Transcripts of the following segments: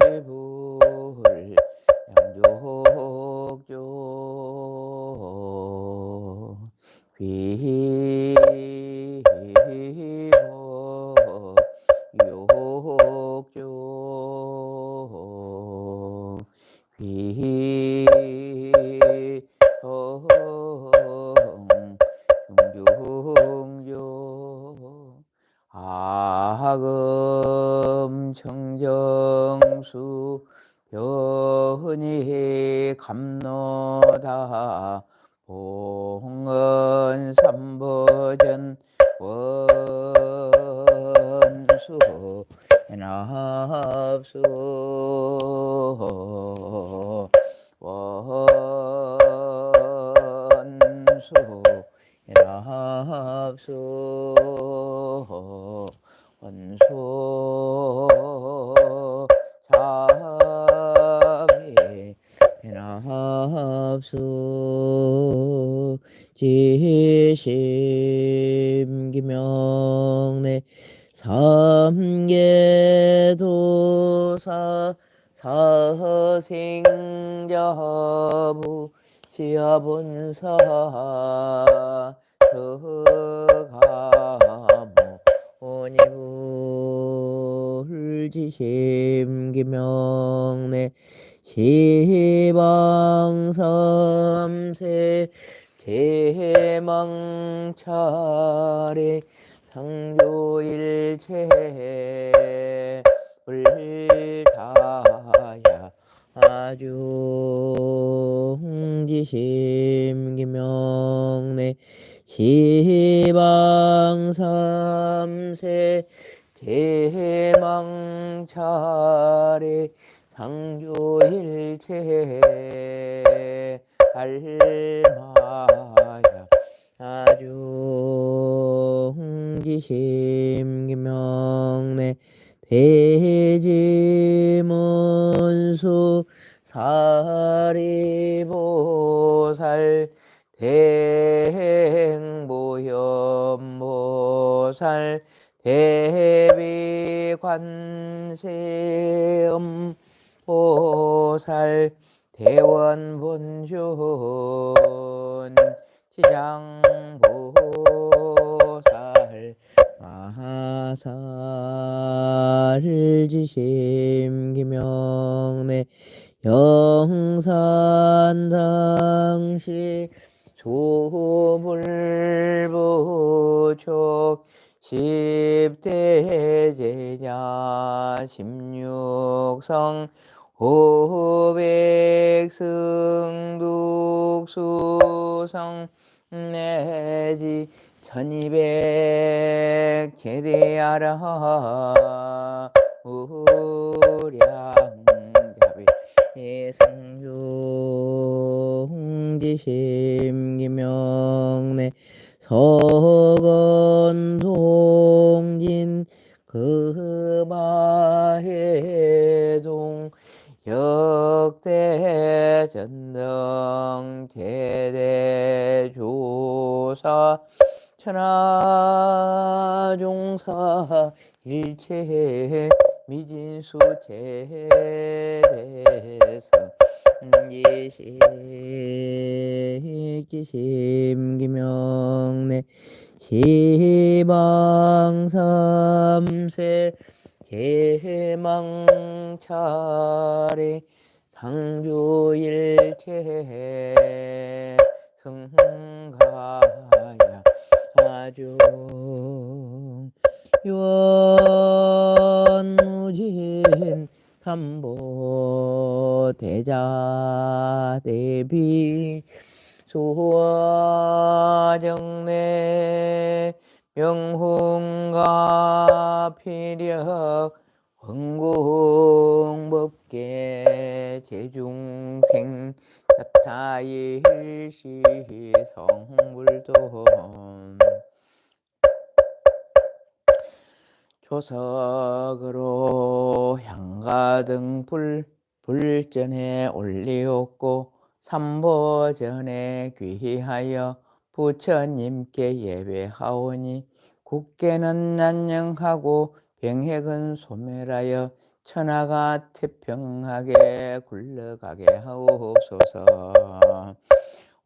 해불 양족조 귀법 욕조 귀성 중중조 아금 청정수 변이 감노다 봉은 삼보전 원수 합수 원소 자비 합수 지심기명내 삼계도사 사생자부 지하본사 더가모니불지심기명내 시방삼세 제망차례 상조일체 불타야 아중지심기명내 시방삼세 제망차례 상조일체 달마야 아중지심기명내 대지문수 사리보살 대행보현보살 대비관세음보살 대원본존 지장보살 마살지심기명내 영산당시 소불부촉 십대제자 십육성 오백승독수성 내지 1200제대하라 우량자비 예승종지심기명내 서건동진 금화해동 역대전등 제대조사 천하종사 일체 미진수 제대성 예식지심기명내 시방삼세 제망차례 상조일체 승가야 아주 유언무진 삼보 대자 대비 소화정내 명훈가 피력 원공법계 제중생 자타일시 성불도 조석으로 향가등 불전에 올리었고 삼보전에 귀하여 부처님께 예배하오니 국계는 난영하고 병핵은 소멸하여 천하가 태평하게 굴러가게 하옵소서.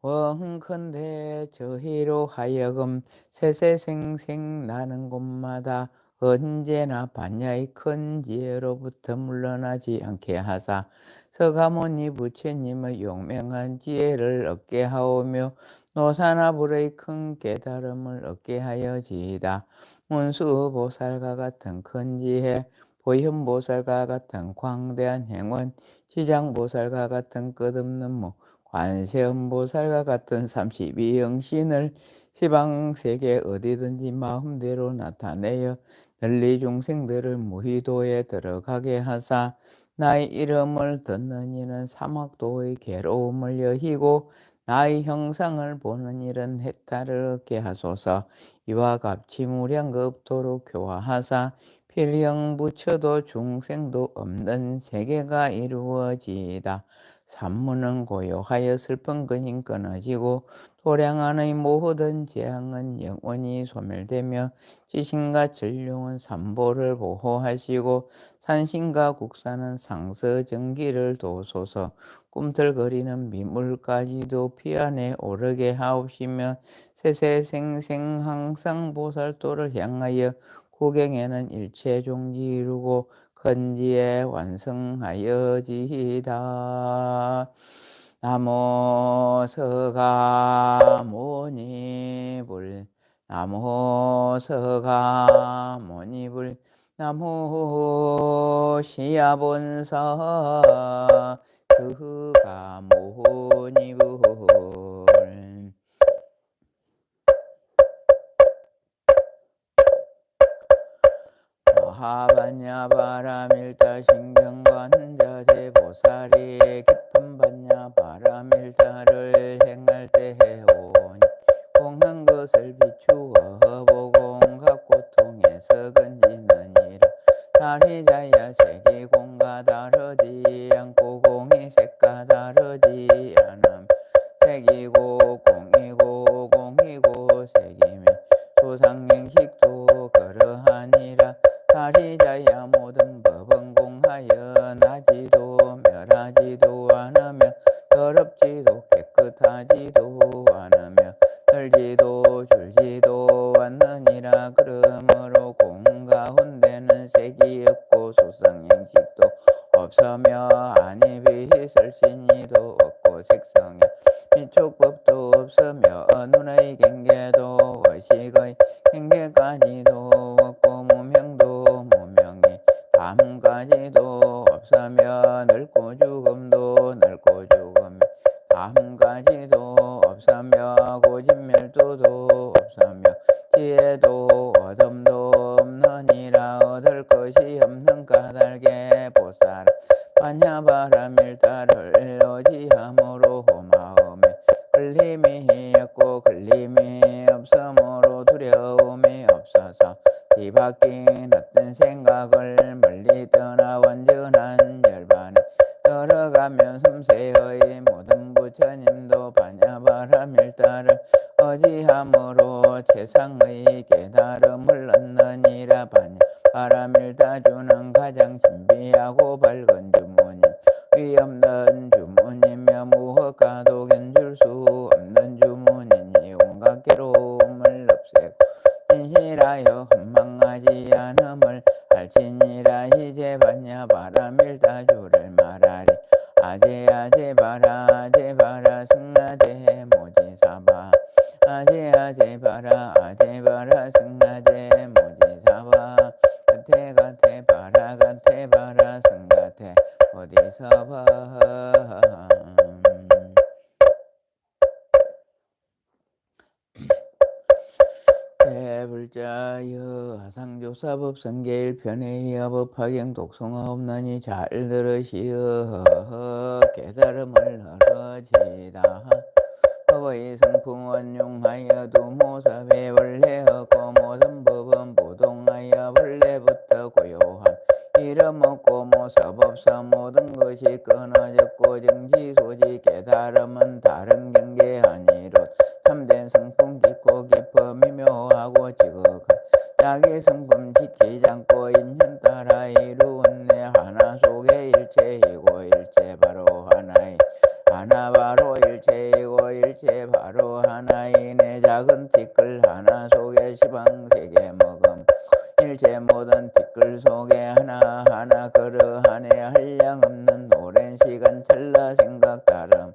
원컨대 저희로 하여금 세세생생 나는 곳마다 언제나 반야의 큰 지혜로부터 물러나지 않게 하사 서가모니 부처님의 용맹한 지혜를 얻게 하오며 노사나불의 큰 깨달음을 얻게 하여지이다. 문수보살과 같은 큰 지혜, 보현보살과 같은 광대한 행운, 지장보살과 같은 끝없는 무, 관세음보살과 같은 32영신을 시방세계 어디든지 마음대로 나타내어 널리 중생들을 무희도에 들어가게 하사 나의 이름을 듣는 이는 사막도의 괴로움을 여히고 나의 형상을 보는 일은 해탈을 게 하소서. 이와 같이 무량겁도로 교화하사 필형 부처도 중생도 없는 세계가 이루어지이다. 산문은 고요하여 슬픈 근인 끊어지고 도량안의 모든 재앙은 영원히 소멸되며 지신과 전룡은 삼보를 보호하시고 산신과 국사는 상서정기를 도소서. 꿈틀거리는 미물까지도 피 안에 오르게 하옵시며 세세생생 항상 보살도를 향하여 고경에는 일체 종지 이루고 건지에 완성하여지이다. 나모 서가모니불 나모 서가모니불 나모 시야본사 서가모니불 하반야 바라밀타 신경관자재 보살이 깊은 반야 바라밀타를 행할 때 해오니 공한 것을 비추어 보고 온갖 고통에서 건지느니라. 다리자야 색이 공과 다르지 않고 공이 색과 다르지 않음 색이고 공이고 공이고 색이며 조상행식도 그러하니라. 다리자야 모든 법은 공하여 나지도 멸하지도 않으며 더럽지도 깨끗하지도 않으며 늘지도 줄지도 않느니라. 그러므로 공 가운데는 색이 없고 조상행식도 없으며 아니 빛을 신이도 없고 색성에 미촉법도 없으며 눈의 경계도 의식의 경계까지도 없고 무명도 무명이 다음까지도 없으며 늙고 죽음도 늙고 죽음이 다음까지도 없으며 고진멸도도 없으며 지혜도 어둠도 없느니라. 얻을 것이 없는 까닭에 보살 반야바라밀타를 의지함으로 마음에 걸림이 없고 걸림이 없으므로 두려움이 없어서 뒤바뀐 어떤 생각을 멀리 떠나 완전한 열반에 들어가면 숨세의 모든 부처님도 반야바라밀타를 의지함으로 최상의 깨달음을 얻느니라. 반야바라밀타주는 가장 신비하고 밝은 주모님 위없는 주모님이며 무엇과도 견줄 수 없는 주모님이 온갖 괴로움을 없애고 진실하여 헌망하지 않음을 알지니라. 이제 반야바라밀타주를 말하리. 아제 아제 바라 아제 바라 승아제 모지사바 아제 아제 바라 아제 바라 승아제 모지사바 가테 가테 바라 가테 바라 승가테 모지사바. 대불자여 하상조사법 성계일 편의 여법화경 독송하 없나니 잘 들으시어 깨달음을 얻어지다. 법의 성품은 용하여 두모사배 원래 없고 모든 법은 보동하여 원래부터 고요함 이름 없고 모서법사 모든 것이 끊어졌고 정지소지 깨달음은 다른 경계 아니로 참된 성품 깊고 깊어 미묘하고 지극한 자기 성품 지키지 않고 인연 따라 이루은 내 하나 속에 일체이고 일체 바로 하나이 하나 바로 일체이고 일체 바로 하나이 내 작은 티끌 하나 속에 시방세계 먹음 일체 모든 티끌 속에 하나하나 그러하네. 한량없는 오랜 시간 찰나 생각 다름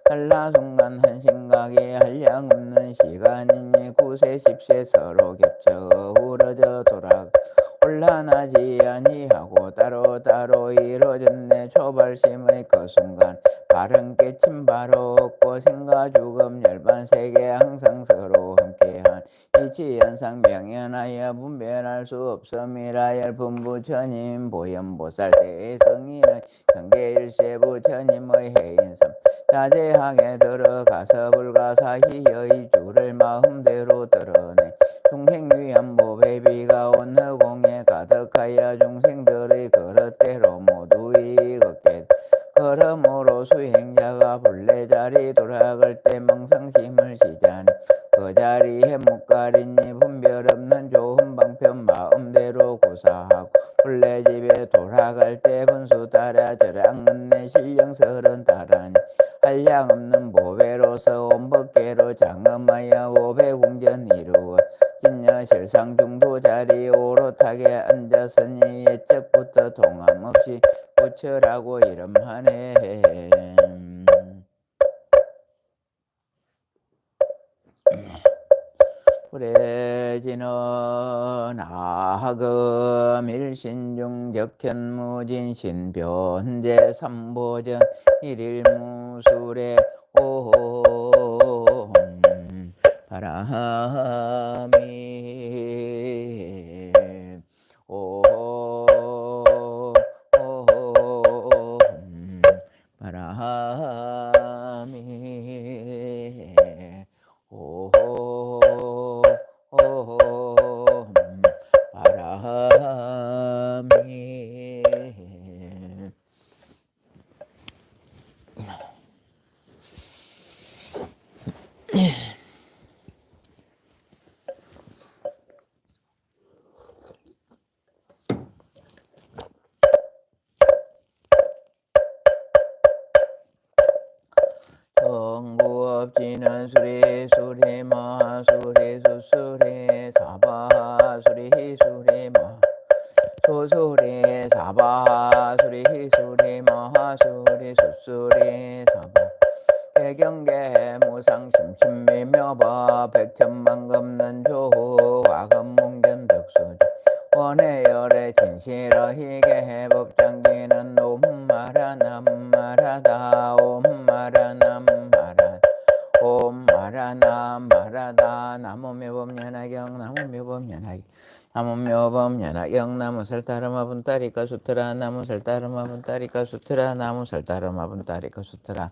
찰나 순간 한 생각이 한량없는 시간이니 9세 10세 서로 겹쳐 어우러져 돌아가 혼란하지 아니하고 따로따로 이루어졌네. 초발심의 그 순간 바른 깨침 바로 없고 생과 죽음 열반 세계 항상 서로 함께한 이치현상 명연하여 분별할 수 없음이라. 열분부처님 보현보살 대성인의 경계일세 부처님의 해인섬 자제하게 들어가서 불가사히의 주를 마음대로 드러내 중생위한 모배비가 온 허공에 가득하여 중생들의 그릇대로 모두 익었게 그러므로 수행자가 본래자리 돌아갈 때 망상심을 시자니 그 자리에 못 가리니 분별 없는 좋은 방편 마음대로 구사하고 본래 집에 돌아갈 때 분수 따라 저랑은내 신령설은 따라니 한량 없는 보배로서 온 법계로 장엄하여 오배궁전 이루어 진여 실상중도 자리 오롯하게 앉았으니 예적부터 동함 없이 부처라고 이름하네. 불해지는 아금 일신중 적현무진 신변제 삼보전 일일무술에 옴 바람이 옴 바람이 옴 바람이 정구업지는 수리 수리 마수리 수수리 사바수리 수리 마 소수리 사바수리 수리 마수리 수수리 사바 대경계 무상심심미묘법 백천만금는 조후 화금몽견 덕수지 원해열의 진실어희게 법장기는 옴마라 남마라다 옴마라 남마라 옴마라 남마라다 나무묘법연하경 나무묘법연하경 나무묘법연하경 나무설따르마 분따리까 수트라 나무설따르마 분따리까 수트라 나무설따르마 분따리까 수트라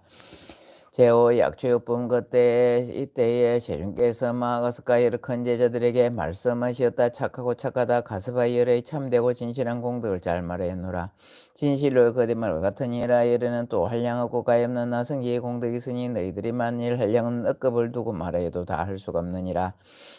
제오 약초육품 그때 이때에 세륜께서 마가스가이르 큰 제자들에게 말씀하셨다. 착하고 착하다 가스바이열의 참되고 진실한 공덕을 잘 말하였노라. 진실로 거짓말 같으니라. 이르는 또 한량없고 가엾는 나성기의 공덕이 있으니 너희들이 만일 한량은 억급을 두고 말하여도 다 할 수가 없느니라.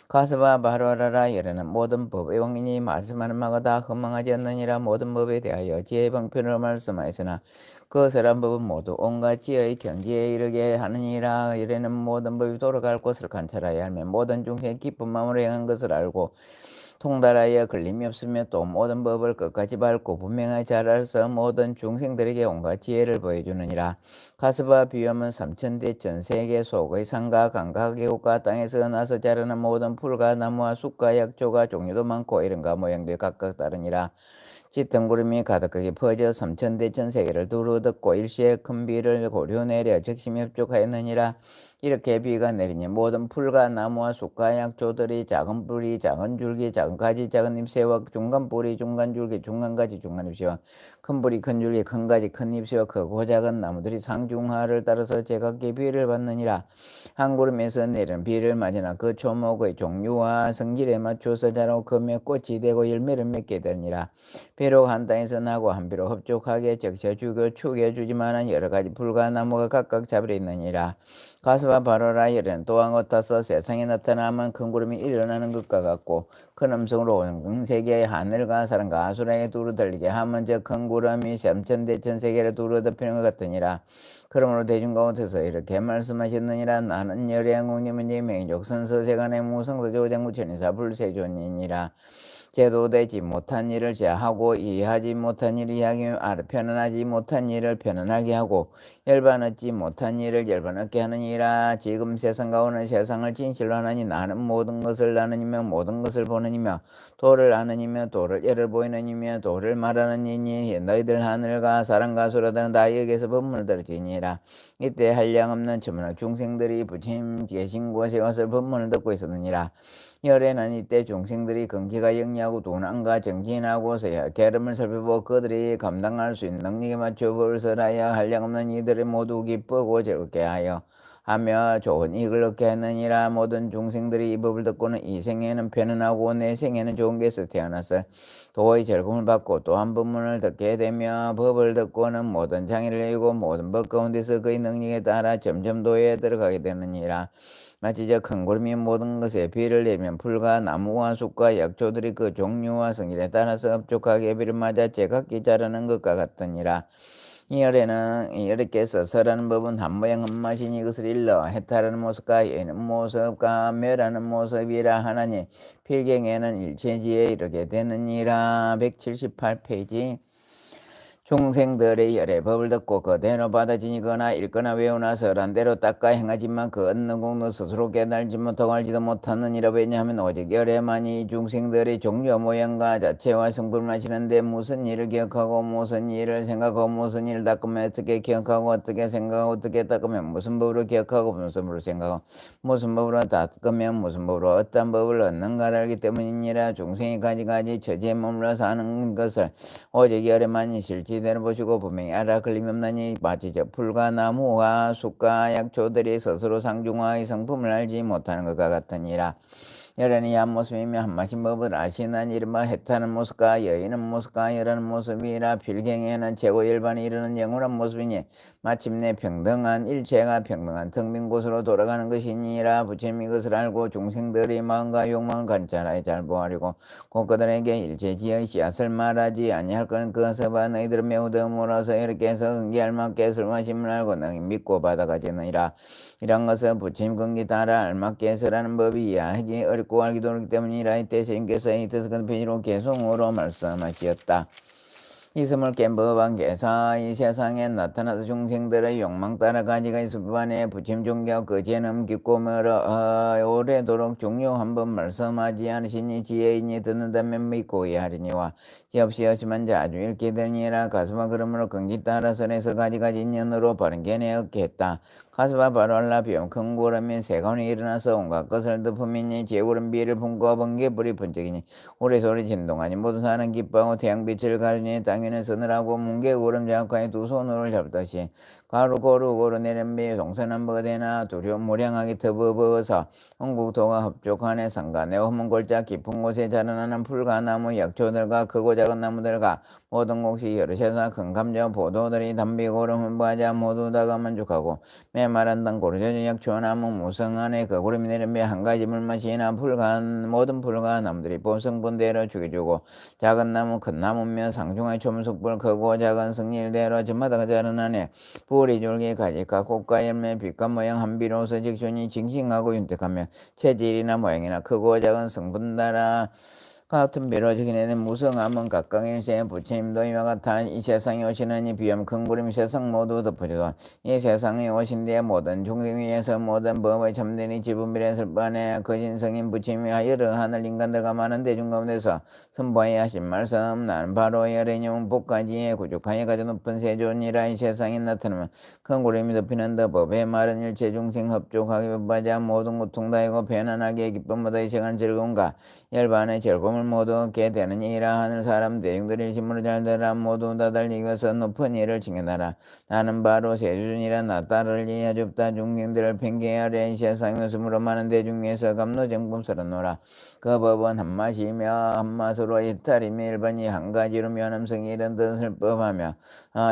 가스바 바로라라. 이르는 모든 법의 왕이니 말씀하는 마가 다 허망하지 않느니라. 모든 법에 대하여 지혜의 방편으로 말씀하였으나 그 설한 법은 모두 온갖 지혜의 경지에 이르게 하느니라. 이래는 모든 법이 돌아갈 곳을 관찰하여 알며 모든 중생의 기쁜 마음으로 행한 것을 알고 통달하여 걸림이 없으며 또 모든 법을 끝까지 밟고 분명하게 잘 알아서 모든 중생들에게 온갖 지혜를 보여주느니라. 가스바 비염은 삼천대천 세계 속의 산과 강과 계곡과 땅에서 나서 자라는 모든 풀과 나무와 숲과 약초가 종류도 많고 이름과 모양도 각각 다르니라. 짙은 구름이 가득하게 퍼져 삼천대천 세계를 두루듣고 일시에 큰 비를 고려내려 적심협족하였느니라. 이렇게 비가 내리니 모든 풀과 나무와 숲과 약초들이 작은 뿌리 작은 줄기 작은 가지 작은 잎새와 중간 뿌리 중간 줄기 중간 가지 중간 잎새와 큰 뿌리 큰 줄기 큰 가지 큰 잎새와 크고 작은 나무들이 상중하를 따라서 제각기 비를 받느니라. 한 구름에서 내리는 비를 맞으나 그 초목의 종류와 성질에 맞춰서 자라고 금에 꽃이 되고 열매를 맺게 되니라. 비록 한 땅에서 나고 한 비로 흡족하게 적셔 죽여주지만은 여러 가지 풀과 나무가 각각 잡혀 있느니라. 가스바 바로라. 이르는 또한 같아서 세상에 나타나면 큰 구름이 일어나는 것과 같고 큰 음성으로 온 세계의 하늘과 사람과 아수라에 두루 들리게 하면 저 큰 구름이 삼천대천 세계를 두루 덮이는 것 같으니라. 그러므로 대중 가운데서 이렇게 말씀하셨느니라. 나는 열애한국님은 예명이족 선서세간의 무성서조장구천이사 불세존이니라. 제도되지 못한 일을 제하고 이해하지 못한 일을 이해하게 편안하지 못한 일을 편안하게 하고 열반얻지 못한 일을 열반얻게 하느니라. 하느니라. 지금 세상과 오는 세상을 진실로 하나니 나는 모든 것을 아느니며 모든 것을 보느니며 도를 아느니며 도를 예를 보이느니며 도를 말하는 이니 너희들 하늘과 사람과 소라들은 다 여기에서 법문을 들으니라. 이때 한량없는 천문학 중생들이 부처님 계신 곳에 와서 법문을 듣고 있었느니라. 열에는 이때 중생들이 근기가 영리하고 도난과 정진하고서야 계름을 살펴보고 그들이 감당할 수 있는 능력에 맞춰 법을 설하여 한량없는 이들이 모두 기쁘고 즐겁게 하며 좋은 이익을 얻게 했느니라. 모든 중생들이 이 법을 듣고는 이 생에는 편안하고 내 생에는 좋은 곳에서 태어나서 도의 즐거움을 받고 또 한 법문을 듣게 되며 법을 듣고는 모든 장애를 이기고 모든 법 가운데서 그의 능력에 따라 점점 도에 들어가게 되느니라. 마치 저 큰 구름이 모든 것에 비를 내리면 풀과 나무와 숲과 약초들이 그 종류와 성질에 따라서 흡족하게 비를 맞아 제각기 자라는 것과 같으니라. 이열에께서 설하는 법은 한 모양 한 맛이니 이것을 일러 해탈하는 모습과 예는 모습과 멸하는 모습이라 하나니 필경에는 일체지에 이르게 되느니라. 178페이지. 중생들의 열의 법을 듣고 그대로 받아지니거나 읽거나 외우나 설한 대로 닦아 행하지만 그 얻는 공도 스스로 깨달지 못하고 알지도 못하느니라. 왜냐하면 오직 열에만이 중생들의 종류 모양과 자체와 성분을 아시는데 무슨 일을 기억하고 무슨 일을 생각하고 무슨 일을 닦으면 어떻게 기억하고 어떻게 생각하고 어떻게 닦으면 무슨 법으로 기억하고 무슨 법으로 생각하고 무슨 법으로 닦으면 무슨 법으로 어떤 법을 얻는가를 알기 때문이니라. 중생이 가지가지 처지에 머물러 사는 것을 오직 열에만이 실지대로 보시고 분명히 알아 걸림없나니 마치 저 풀과 나무와 숲과 약초들이 스스로 상중하의 성품을 알지 못하는 것과 같으니라. 열연이 한 모습이며 한 마신 법을 아시나니 이른바 해타는 모습과 여인은 모습과 열하는 모습이라. 필경에는 최고 열반이 이르는 영원한 모습이니 마침내 평등한 일체가 평등한 텅빈 곳으로 돌아가는 것이니라. 부처님이 이것을 알고 중생들의 마음과 욕망을 관찰하여 잘 보아리고 곧 그들에게 일체지의 씨앗을 말하지 아니할 것은 그것을 봐 너희들은 매우 드물어서 이렇게 해서 근기알맞게 설마심을 알고 너희 믿고 받아가지느니라. 이런 것은 부처님 근기 따라 알맞게 설하는 법이 이해하기 어렵고 알기도 어렵기 때문이라. 이때 스님께서 이 뜻을 그 편의로 개송으로 말씀하시었다. 이스물 깬 법안개사 이 세상에 나타나서 중생들의 욕망 따라 가지가 있을 법안에 부처님 종교 그 죄는 깊고 멀어 오래도록 중요한 법 말씀하지 않으시니 지혜인이 듣는다면 믿고 이해하리니와 지없이 여심한 자 아주 읽게 되니라. 가스바 그러므로 근기 따라 선에서 가지가지 인연으로 바른 견해 얻게 했다. 가스바 바로 알라 비용 큰 구름이 세간이 일어나서 온갖 것을 덮으미니 제구름 비를 품고 번개불이 번쩍이니 우레소리 진동하니 모든 사는 기뻐하고 태양빛을 가르니 땅에는 서늘하고 뭉게구름 자악하에 두 손으로 잡듯이 고루 내린 비 동서남 버대나 두려움 무량하게 터부어서 홍국토가 흡족하네. 상간에 험은 골짜 깊은 곳에 자라나는 풀과 나무 약초들과 크고 작은 나무들과 모든 곳이 여럿에서 큰 감자 포도들이 담비고름 흠부하자 모두 다가 만족하고 메마른 땅 고르저저 약초나무 무성안에 그 구름이 내린 비 한 가지 물맛이나 모든 풀과 나무들이 보성분대로 죽여주고 작은 나무 큰 나무며 상중하의 초문석불 크고 작은 성일대로 저마다 자라나네. 뿌리 줄기 가지가 꽃과 열매 빛과 모양 한비로서 직존이 징징하고 윤택하며 체질이나 모양이나 크고 작은 성분 따라 같은 비로 적인에는 무성함은 각각일세 부처님도 이와 같아 이 세상에 오시는 비염 큰 구름이 세상 모두 덮어주도 이 세상에 오신 뒤에 모든 중생 위에서 모든 법의 참되니 지분비례설 뻔해 거신성인 부처님이 여러 하늘 인간들과 많은 대중 가운데서 선보아야 하신 말씀 나는 바로 열애용 복까지에 구족하여 가져 높은 세존이라. 이 세상에 나타나면 큰 구름이 덮이는 더 법의 말은 일체 중생 합족하게 법하자 모든 고통 다이고 편안하게 기쁨보다 이 시간 즐거움과 열반의 즐거움을 모두 얻게 되느니라. 하늘 사람 대중들이 일심으로 잘 되라. 모두 다 달리기위해서 높은 일을 칭해나라. 나는 바로 세주준이라. 나 따를 이해줍다. 중생들을 팽개하려 이 세상에 웃음으로 많은 대중 위에서 감로정범스러노라. 그 법은 한 맛이며 한 맛으로 이탈이며 일반이 한 가지로 면함성이 이런 뜻을 법하며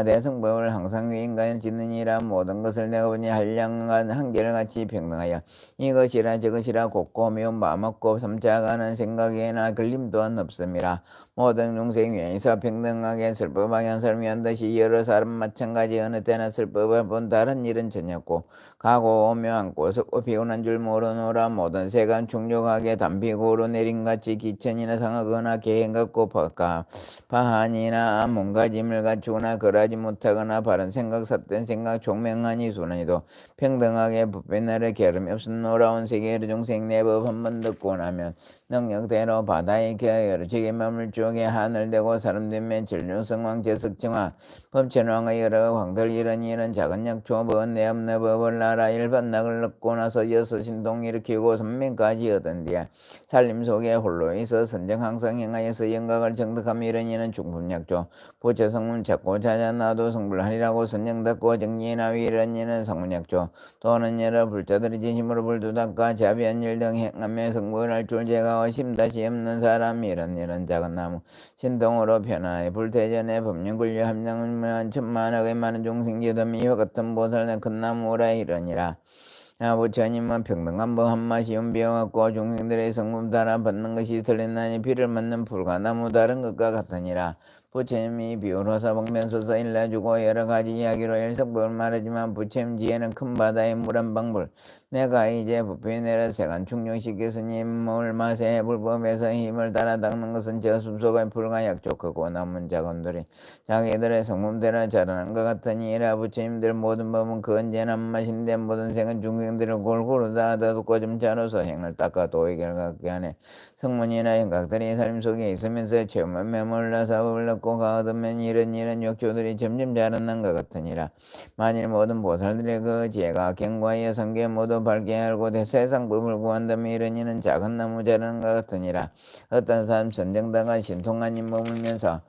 대승법을 항상 위 인간을 짓느니라. 모든 것을 내가 보니 한량한 한결같이 평등하여 이것이라 저것이라 곱고 매운 마음 없고 삼자가는 생각에나 걸림 힘 또한 없음이라. 모든 중생 위에서 평등하게 슬법하게 한 사람이 한 듯이 여러 사람 마찬가지 어느 때나 슬법을 본 다른 일은 전혀 없고 가고 오며 앉고 서고 피곤한 줄 모르노라. 모든 세간 충족하게 담비고로 내림같이 기천이나 상하거나 계행 같고 파한이나 몸가짐을 갖추거나 걸하지 못하거나 바른 생각 삿된 생각 총명하니 순하니도 평등하게 부패나를 게으름이 없음노라. 온 세계의 중생 내법 한번 듣고 나면 능력대로 바다의 계여로 지게맘을 쪼개 하늘 되고 사람 되면 진륜성왕 제석정화 범천왕의 여러 황들 이런 작은 약초 번내 없는 법을 나라 일반락을 넣고 나서 여섯 신동 일으키고 선명까지 얻은 뒤에 살림 속에 홀로 있어 선정 항상 행하여서 영각을 정득하며 이런 중품약조 부처 성문 찾고 찾아 나도 성불하리라고 선정 닫고 정리나위 이런 성문약조 또는 여러 불자들이 진심으로 불도 닦아 자비한 일 등 행하며 성불할 줄 제가 심다시 없는 사람 이런 작은 나무 신동으로 편안하게 불태전에 법륜군류 함량은 천만하게 많은 중생지도 미화 같은 보살은 큰 나무라 이러니라. 부처님은 평등한 법 한마시 연비어갖고 중생들의 성품 따라 받는 것이 틀린나니 비를 맞는 풀과 나무 다른 것과 같으니라. 부처님이 비유로서 복면서서 일러주고 여러가지 이야기로 일석법을 말하지만 부처님 지혜는 큰 바다의 물 한 방울 내가 이제 부패 내려 세간 충족시켰으니 물맛의 불법에서 힘을 따라 닦는 것은 저 숲속의 풀과 약족하고 남은 자건들이 자기들의 성품대로 자라는 것 같으니라. 부처님들 모든 법은 그 언제나 한맛인데 모든 생은 중생들을 골고루 다 듣고 좀 자로서 행을 닦아 도의 결과게 하네. 성문이나 행각들이 삶 속에 있으면서 체험을 메몰라서 법을 얻고 가얻으면 이런 욕조들이 점점 자라난 것 같으니라. 만일 모든 보살들의 그 지혜가 경과의 성계 모두 밝게 알고 세상 법을 구한다면 이런 작은 나무 자라는 것 같으니라. 어떤 사람 선정다가 신통한 임 머물면서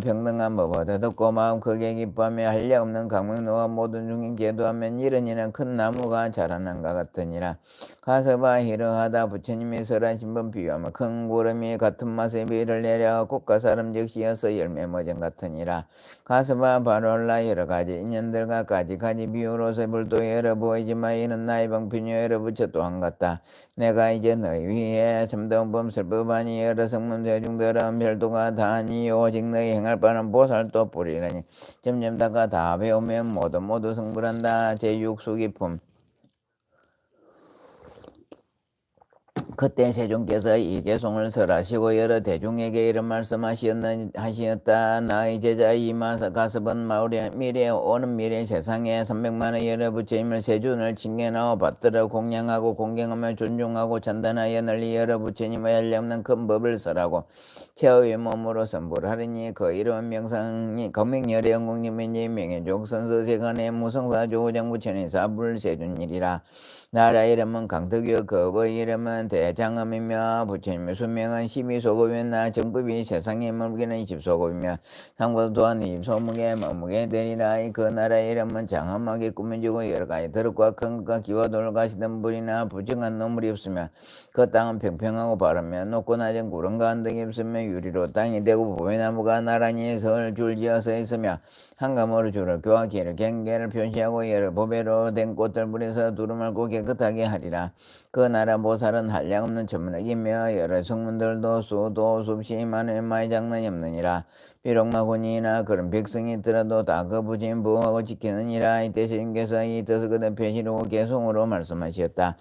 평등한 법을 듣고 마음 크게 기뻐하며 한량 없는 강명노가 모든 중생 제도하면 이런 큰 나무가 자라난 것 같으니라. 가서봐 이러하다 부처님이 설하신 법 비유하며 큰 구름이 같은 맛의 비를 내려 국가 사람 즉시여서 열매 모전 같으니라. 가서봐 바로라 여러가지 인연들과 가지가지 비유로서 불도 여러 보이지만 이는 나의 방편이 여러 부처 또한 같다. 내가 이제 너희 위에 참동범 슬법하니 여러 성문 대중들은 별도가 다하니 오직 너희 행할 바는 보살도 뿌리라니 점점 다가 다 배우면 모두 성불한다. 제6수기품 그때 세종께서 이 개송을 설하시고 여러 대중에게 이런 말씀하시었다. 나의 제자 이마사 가섭은 마을에 오는 미래 세상에 300만의 여러 부처님을 세존을 칭견하고 받들어 공양하고 공경하며 존중하고 찬단하여 널리 여러 부처님의 한량없는 큰 법을 설하고 최후의 몸으로 선불하리니 그 이름은 명상이 검명열의 영국님이니 명예족 선서세간의 무성사 조장부처님 사불세존일이라. 나라 이름은 강덕이요 거의 이름은 대장엄이며 부처님의 수명은 12소급이나 정법이 세상에 머무기는 20소급이며 상보도 또한 20소목에 머무게 되리라. 그 나라의 이름은 장엄하게 꾸며지고 여러가지 더럽과 큰 것과 기와 돌을 가시던 불이나 부정한 노물이 없으며 그 땅은 평평하고 바르며 높고 낮은 구름과 언덕이 없으며 유리로 땅이 되고 보배나무가 나란히 설 줄지어서 있으며 한가모로 줄을 교와 길을 경계를 표시하고 여러 보배로 된 꽃들 뿌려서 두루 말고 깨끗하게 하리라. 그 나라 보살은 한량없는 천문학이며 여러 성문들도 수도 숲이 많으며 많이 장난이 없느니라. 비록 마군이나 그런 백성이 있더라도 다 그 부처님 보호하고 지키느니라. 이때 스님께서 이 뜻을 그대 표시로 개송으로 말씀하셨다.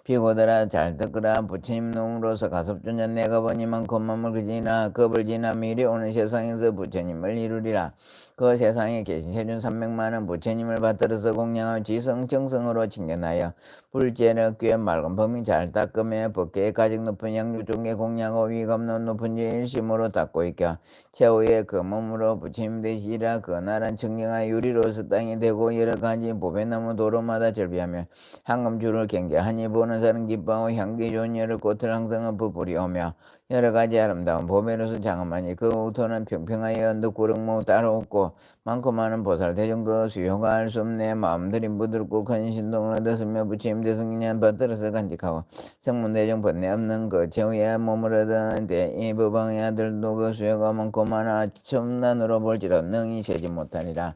비고들아 잘 듣거라. 부처님 놈으로서 가섭존자 내가 보니 많건 마음을 그지나 겁을 지나 미리 오는 세상에서 부처님을 이루리라. 그 세상에 계신 세준 300만은 부처님을 받들어서 공양하며 지성 정성으로 칭견하여 불제력 귀에 맑은 범인 잘 닦으며 법계의 가직 높은 양주 중에 공양하고 위감는 높은 지 일심으로 닦고 있겨 최후의 그 몸으로 부처님 되시리라. 그 나란 청정한 유리로서 땅이 되고 여러 가지 보배나무 도로마다 절비하며 황금줄을 경계하니 보는 사람 기뻐하고 향기 좋은 여러 꽃을 항상 부풀이 오며 여러 가지 아름다운 보배로서 장엄하니 그 우토는 평평하여 언덕구릉목 따로 없고 많고 많은 보살 대중 그 수요가 알 수 없네. 마음들이 부드럽고 큰 신동을 얻었으며 부처님 대승인연 받들어서 간직하고 성문 대중 번뇌 없는 그 최후의 몸을 얻은 이 법왕의 아들도 그 수요가 많고 많아 첨단으로 볼지라도 능히 세지 못하리라.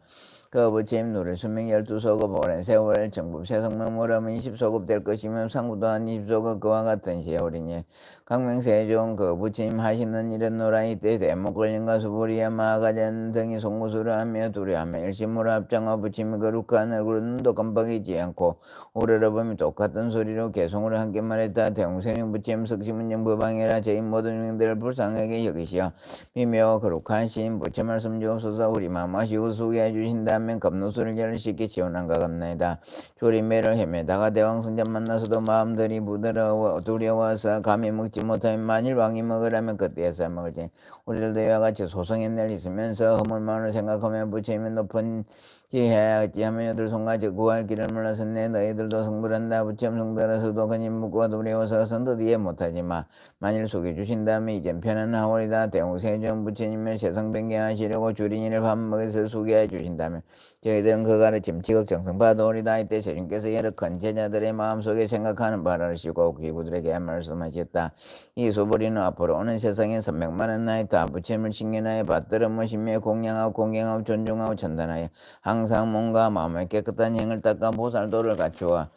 그 부침 누를 수명 12소급 오랜 세월 정법 세성명물하면 20소급 될 것이면 상부 또한 20소급 그와 같은 시오리니 강명세종 그 부침 하시는 일은 노라이 때 대목 걸린가 수부리야 마가전 등이 송구수를 하며 두려하며 일심으로 합장하 부침이 거룩한 얼굴은 눈도 깜빡이지 않고 오래라 보면 똑같은 소리로 개송을 함께 말했다. 대웅생용 부침 석시문정 법방이라 저인 모든 명들을 불쌍하게 여기시어 미묘 거룩한 신 부처 말씀 주옵소서. 우리 마마시고 수게 해주신다면 겁노소를 열을 쉽게 지원한가 같나이다. 조림매를 헤매다가 대왕승자 만나서도 마음들이 부드러워 두려워서 감히 먹지 못하면 만일 왕이 먹으라면 그때에서 먹을지. 우리들도 이와 같이 소성의 날 있으면서 허물만을 생각하며 부처님의 높은 지혜 어찌하면 여들 손가지 구할 길을 몰랐었네. 너희들도 성불한다. 부처님 성들어서도 그님 묵고 두려워서 선뜻 이해 못하지만 만일 속여주신다면 이젠 편안하오리다. 대웅세종 부처님을 세상 변경하시려고 주린이를 밥 먹여서 소개해 주신다면 저희들은 그 가르침 지극정성 받아오리다. 이때 세종께서 여러 큰 제자들의 마음속에 생각하는 바를 아시고 귀구들에게 말씀하셨다. 이 소불이는 앞으로 오는 세상에 300만원 나이다. 부처님을 신견하여 받들어 모시며 공양하고 공경하고 존중하고 천단하여 항상 몸과 마음의 깨끗한 행을 닦아 보살도를 갖추어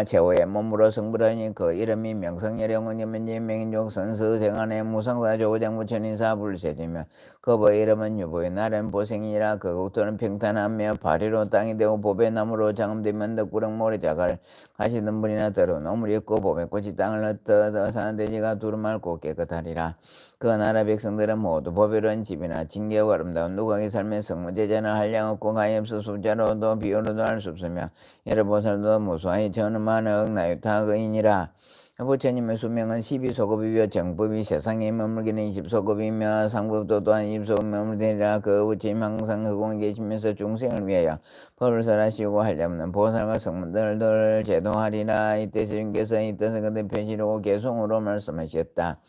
최후의 몸으로 성불하니 그 이름이 명성여령은 여면지 명인족 선수 생안의 무상사 조장부천인사 불세지며 그의 이름은 유보의 나름 보생이라 그 국토는 평탄하며 발이로 땅이 되고 보배 나무로 장음되면 덕구렁 모래자갈 가시던 분이나 들은 오물이 없고 보배 꽃이 땅을 흩어 사는 돼지가 두루말고 깨끗하리라. 그 나라 백성들은 모두 보배로운 집이나 징계하고 아름다운 누각의 삶의 성무제자는 한량 없고 가엾어 숫자로도 비유로도 할 수 없으며 여러 보살도 무수하이 전음하는 나유타거인이라. 부처님의 수명은 12소급이며 정법이 세상에 머물기는 20소급이며 상법도 또한 20소급 머물되리라. 그 부처님 항상 흑공에 계시면서 중생을 위하여 법을 설하시고 한량없는 보살과 성문들을 제도하리라. 이때 스님께서 이 뜻을 그대 펴시려고 개송으로 말씀하셨다.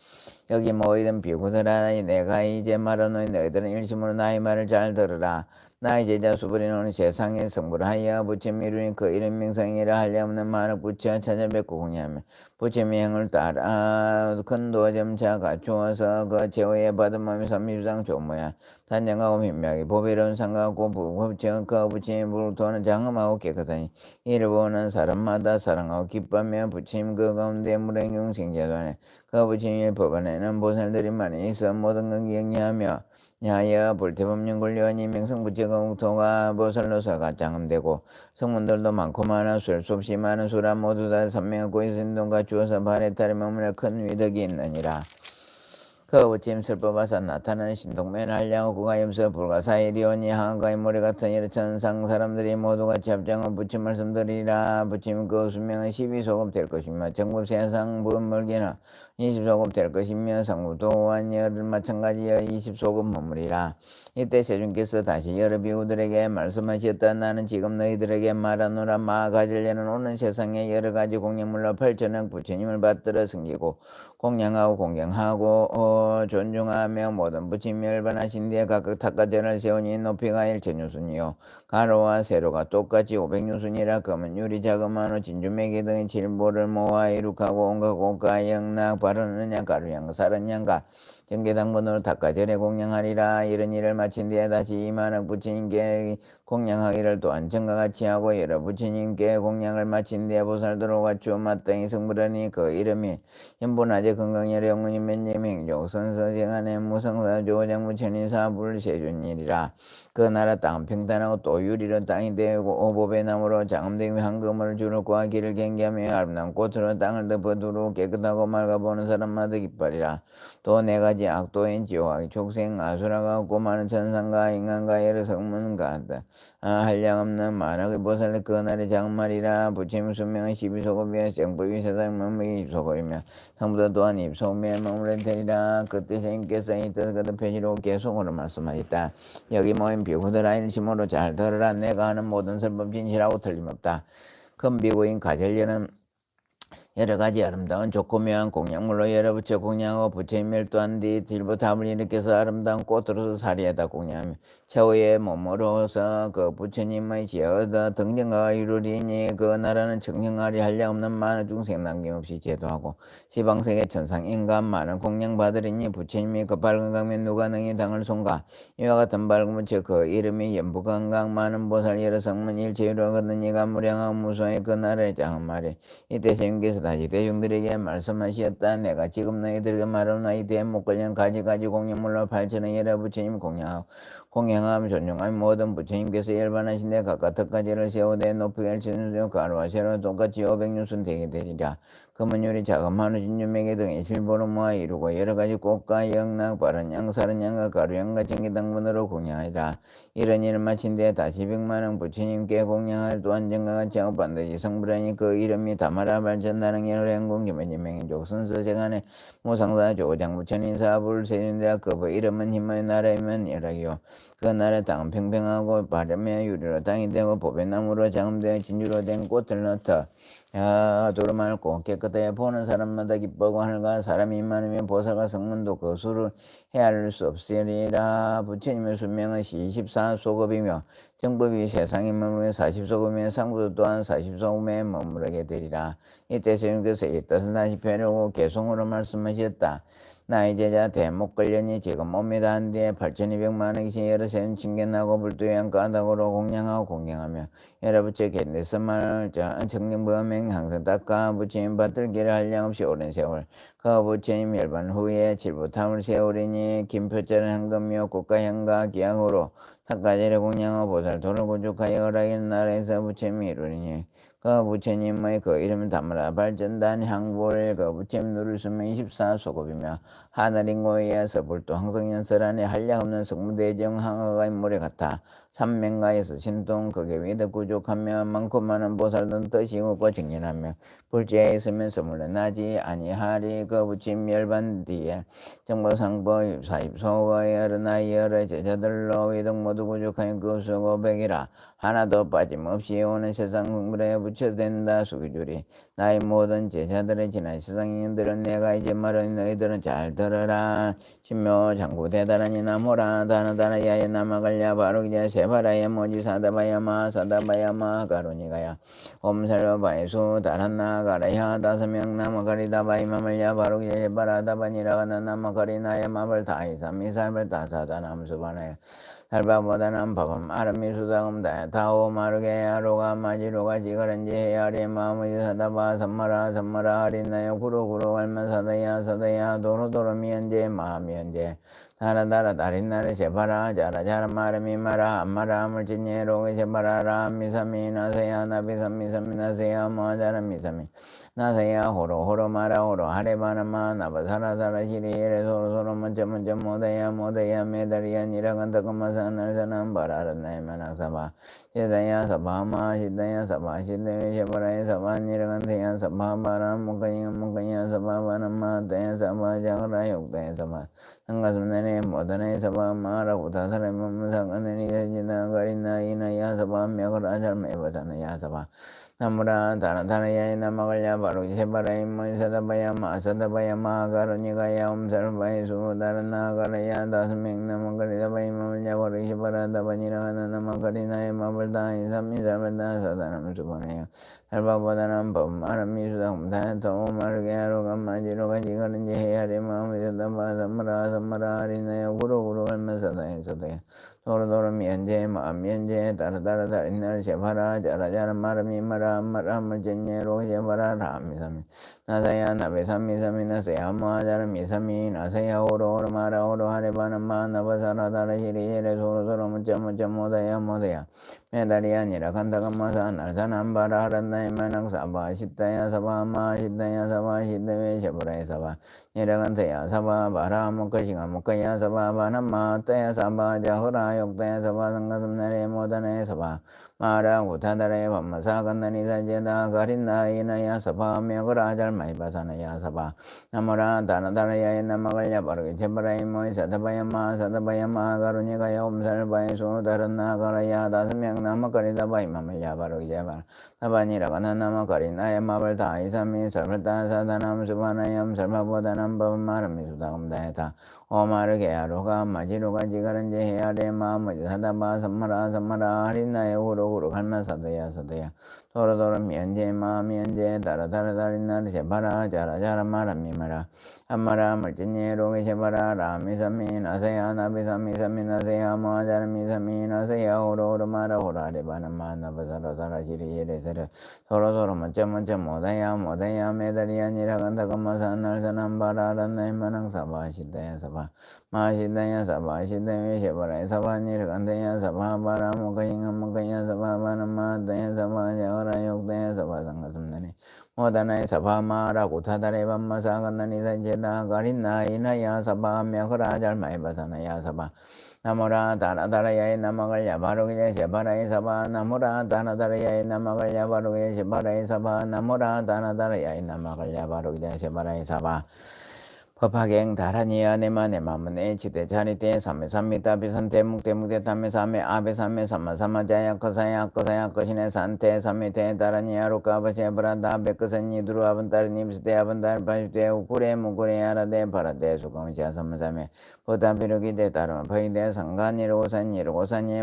여기 모이던 비구들아, 내가 이제 말하노니 너희들은 일심으로 나의 말을 잘 들으라. 나의 제자 수부리는 세상에 성불하여 부처님 이루니 그 이름 명성이라 한량없는 만억 부처 찾아뵙고 공양하며 부처님의 행을 따라 큰 도점차 갖추어서 그 제후에 받은 몸이 30상 조모야 단정하고 민명하게 보배로운 상가고 부처 그 부처님의 불토는 장엄하고 깨끗하니 이를 보는 사람마다 사랑하고 기뻐하며 부처님 그 가운데 무량중 생제도하네. 그 부처님의 법안에는 보살들이 많이 있어 모든 건 기억하며 야여 불태법령 권료하니 명성부처가 웅토가 보살로서가 장엄되고 성문들도 많고 많아 셀 수 없이 많은 수라 모두 다 선명하고 있음동과 주어서 발에 따르 머무려 큰 위덕이 있느니라. 그 부처님 설법하사 나타나는 신동면 한량하고 구가임서 불가사일이오니 한가의 모래 같은 이런 천상 사람들이 모두 같이 합장한 부처 말씀드리라. 부처님 그 수명은 12소급 될 것이며 정법 세상 무멀기는 20소급 될 것이며 상부 또한 열을 마찬가지 20소급 머무리라. 이때 세존께서 다시 여러 비구들에게 말씀하셨다. 나는 지금 너희들에게 말하노라. 마가질려는 오는 세상에 여러 가지 공양물로 8천억 부처님을 받들어 섬기고 공양하고 공경하고 존중하며 모든 부처님이 열반하신 뒤에 각각 탁가전을 세우니 높이가 1천유순이요 가로와 세로가 똑같이 500유순이라. 금은 유리 자금한우 진주매개 등의 질보를 모아 이룩하고 온갖 고가 영락 바르는 양 가루양 사른 양가 정계당번으로 탁가전에 공양하리라. 이런 일을 마친 뒤에 다시 이만한 부처님께 공양하기를 또한 전과 같이 하고 여러 부처님께 공양을 마친 뒤에 보살도로 갖추어 마땅히 성불하니 그 이름이 현본하제 건강열의 영문이 면제명족 선서정안의 무성사 조장무천인사 불세존일이라. 그 나라 땅은 평탄하고 또 유리로 땅이 되고 오보배 나무로 장엄되고 황금을 주로 구하 길을 경계하며 아름다운 꽃으로 땅을 덮어두고 깨끗하고 맑아보는 사람마다 기뻐리라. 또 네 가지 악도인 지옥 족생 아수라가 없고 많은 천상과 인간과 여러 성문가 한량없는 만악의 보살 그 날의 장말이라. 부처님 수명은 12소급이며 정법이 세상 머물기 20소급이며 상부도 또한 20소급에 머무를 테리라. 그때 스님께서 이 뜻을 그들 표시로 계속으로 말씀하셨다. 여기 모인 비구들아, 일심으로 잘 들으라. 내가 하는 모든 설법 진실하고 틀림없다. 큰 비구인 가젤려는 여러 가지 아름다운 좋고 묘한 공양물로 열어붙여 공양하고 부처에 멸도한 뒤 질보탑을 일으켜서 아름다운 꽃으로서 사리에다 공양하며 최후의 몸으로서 그 부처님의 지어다 등정가가 이루리니 그 나라는 청정하리 한량없는 많은 중생 남김없이 제도하고 시방세계 천상 인간 많은 공양받으리니 부처님이 그 밝은 강면 누가 능히 당을 손가 이와 같은 밝은 부처 그 이름이 연부건강 많은 보살 여러 성문 일체유로 거든 이가 무량하고 무소의 그 나라의 장한 말이 이때 스님께서 다시 대중들에게 말씀하셨다. 내가 지금 너희들에게 말하는 이 대목 관련 가지가지 공양물로 8천의 여러 부처님 공양하며 존중하며 모든 부처님께서 열반하신데 각각 덕가지를 세우되 높이게 할지는 가루와 쇠로 똑같이 500년순 되게 되리라. 금은유리 자금 한우 진주매개 등의 실보로 모아 이루고 여러가지 꽃과 영락 바른 양 사른 양과 가루양과 전기당분으로 공양하리라. 이런 일을 마친 뒤에 다시 100만원 부처님께 공양할 또한 정가같이 하고 반드시 성불하니 그 이름이 다마라 발전나릉 열행공 김현진명인족 선서재간의 무상사 조장부처님 사불세윤대학 그 이름은 힘의 나라이면 열하기요. 그 나라 땅은 평평하고 바람에 유리로 땅이 되고 보배나무로 장음되어 진주로 된 꽃을 넣다. 도로 맑고 깨끗해 보는 사람마다 기뻐하고 하늘과 사람이 많으면 보살과 성문도 그 수를 헤아릴 수 없으리라. 부처님의 수명은 24소급이며 정법이 세상에 머무르며 40소급이며 상부도 또한 40소급에 머무르게 되리라. 이때 스님께서 이 뜻을 다시 펴려고 개송으로 말씀하셨다. 나의 제자 대목걸련이 지금 옵니다 한 뒤에 8200만원씩 여러 샘 칭견하고 불두양 까닭으로 공양하고 공양하며 여러 부처 겟네스만을 청정범행 항상 닦아 부처님 받들 길을 한량없이 오랜 세월 그 부처님 멸반 후에 칠부탐을 세우리니 김표자는 한금묘 국가향가 기양으로 탁가지를 공양하고 보살 도를 구축하여 허락인 나라에서 부처님이 이루리니 그 부처님의 그 이름은 다무라 발전단 향불 그 부처님 누를 수명 24소급이며 하늘인고에서 불도 항성연설 안에 한량없는 성무대정 항아가 인물에 같아 삼맹가에서 신동 극의 위드 구족하며 많고 많은 보살든 뜻이 없고 정진하며 불제에 있으면서 물러나지 아니하리. 그 부처님 열반 뒤에 정보상보 사입소거의 여러 나이 여러 제자들로 위등 모두 구족하여 그 수고 백이라 하나도 빠짐없이 오는 세상 흥물에 부처된다. 수기주리 나의 모든 제자들의 지난 세상 인연들은 내가 이제 말하니 너희들은 잘 들어라. 신묘 장구 대단하니 나모라 다나다나 야에 남아갈랴 바로 이제 세바라야 모지 사다바야마 사다바야마 가로니가야 옴살바바이수 다란나 가라야 5명 남아가리다 바이마말랴 바로 이제 세바라다바니라가나 남아가리나야 마벌 다이삼미 살벌 다사다 남수바나야 살바보다는 법은 아름미수다금 다오 마르게 아로가 마지로가 지가란지 헤아리 마무지 사다바 선마라 선마라 하리나요 구로구로 갈만 사다야 사다야 도로도로 미연제 마미연제 다라다라 다린나를 제바라 자라자라 마르미 마라 암마라 물진예 로게 제바라라 미사미 나세야 나비사미사미 나세야 모자라 미사미 나세야 호로 마라 호로 하레바나마 나바사라사라 시리에레 소로소로 먼저 모대야 메다리야 니라간다그마사 날사남 바라르나이 만학사바 시다야 사바마 시다야 사바 시다야 셰바라야 사바 니라간세야 사바 바라 문가니야 사바 바나마 다야 사바 자그라 욕다야 사바 상가슴나네 모다네 사바 마라 구타사라 맘사가네니 자지나 가리나 이나야 사바 메가라 잘메바사나야 사바 나무라 다나다나야에 남아갈랴 바로 세바라이 모이사다바야마 사다바야마 가로니가야 옴살바이수 다라나가라야 5명 남아가리다바이 마물랴 바로 세바라다바니라가나 남아가리나에 마벌다이 삼미살발다 사다남수보네요 살바보다는 법 아람미수다 홈타야토 마르게 하루가 마지로가 지가는지 헤아리 마음이사다바 삼마라 하리나요 구로구로 갈마사다야 사다야 도로도로 미연제 마미연제 다라다라 다린날 세바라 자라자라 마르미 마라 물젠예로 세바라 라미사미 나사야 나베사미사미 나세야 마자라 미사미 나세야 오로 마라 오로 하레바나 마 나바사라 다라 시리에레 소로소로 문자 모다야 메다리야 니라간다가 마사 날사남 바라 하란나이 만왕 사바 시다야 사바 마 시다야 사바 시다웨 세바라야 사바 니라간다야 사바 바라 목가시가 목가야 사바 바나마 따야 사바 자흐라 욕다야 사바 상가슴나레 모다네 사바 마라 구타다레 밤마사 간다니 사제다 가린나 이나야 사바 메거라잘 마이바사나야 사바 나무라 다나다라야에 나마갈야 바르게 제바라이 모이 사다바야마 가루니가야 옴살바이소 다른나 가라야 다스명 나마가리다 바이마말야 바르게 제바 사바니라가나 나마가리나야 마발다 이사미 설발다 사다남 수바나얌 설마보다남 바마람미 수다금다에다 오마르게 아로가 마지로가 지가른제 헤아레 마무지 사다바 삼마라 하린나에 후루후루 갈마 사다야 도로도로 면제 마 면제 다라다라다린나르 제바라 자라자라 마람미마라 암마라 물진예 로게 제바라 라미사미 나세야 나비사미사미 나세야 모아자르미사미 나세야 호로호로 마라 호라레바나 마나바사라사라 시리예레세레 도로도로 먼저 모다야 메다리야 니라간다가마사 날사남바라란나이 마낭 사바시다야 사바 마시다야 사바시다야 제바라야 사바니르간다야 사바바라 모가잉아모가야 사바바나마다야 사바자와라 욕다야 사바상가슴나니 모다나야 사바마라 구타다레 밤마사 간나니 산제다 가린나 이나야 사바메허라 잘마이바사나야 사바 나무라 다라다라야에 나마갈야 바로게 제바라에 사바 나무라 다나다라야에 나마갈야 바로게 제바라에 사바 나무라 다나다라야에 나마갈야 바로게 제바라에 사바 법하갱 다라니야 네마네 마무네 지대 자리대 삼메삼미다 비산대 묵대묵대 담메 삼메 아베 삼메 삼마삼마자야 거사야 거시네 산대 삼미대 다라니야 로까바세 브라다 베크선니 두루아번 다르니 비스대 아번달 바시대 우쿠레 무쿠레 아라데 바라데 수공자 삼마삼메 보담비르기대 다르마 파이대 상간이로 오산이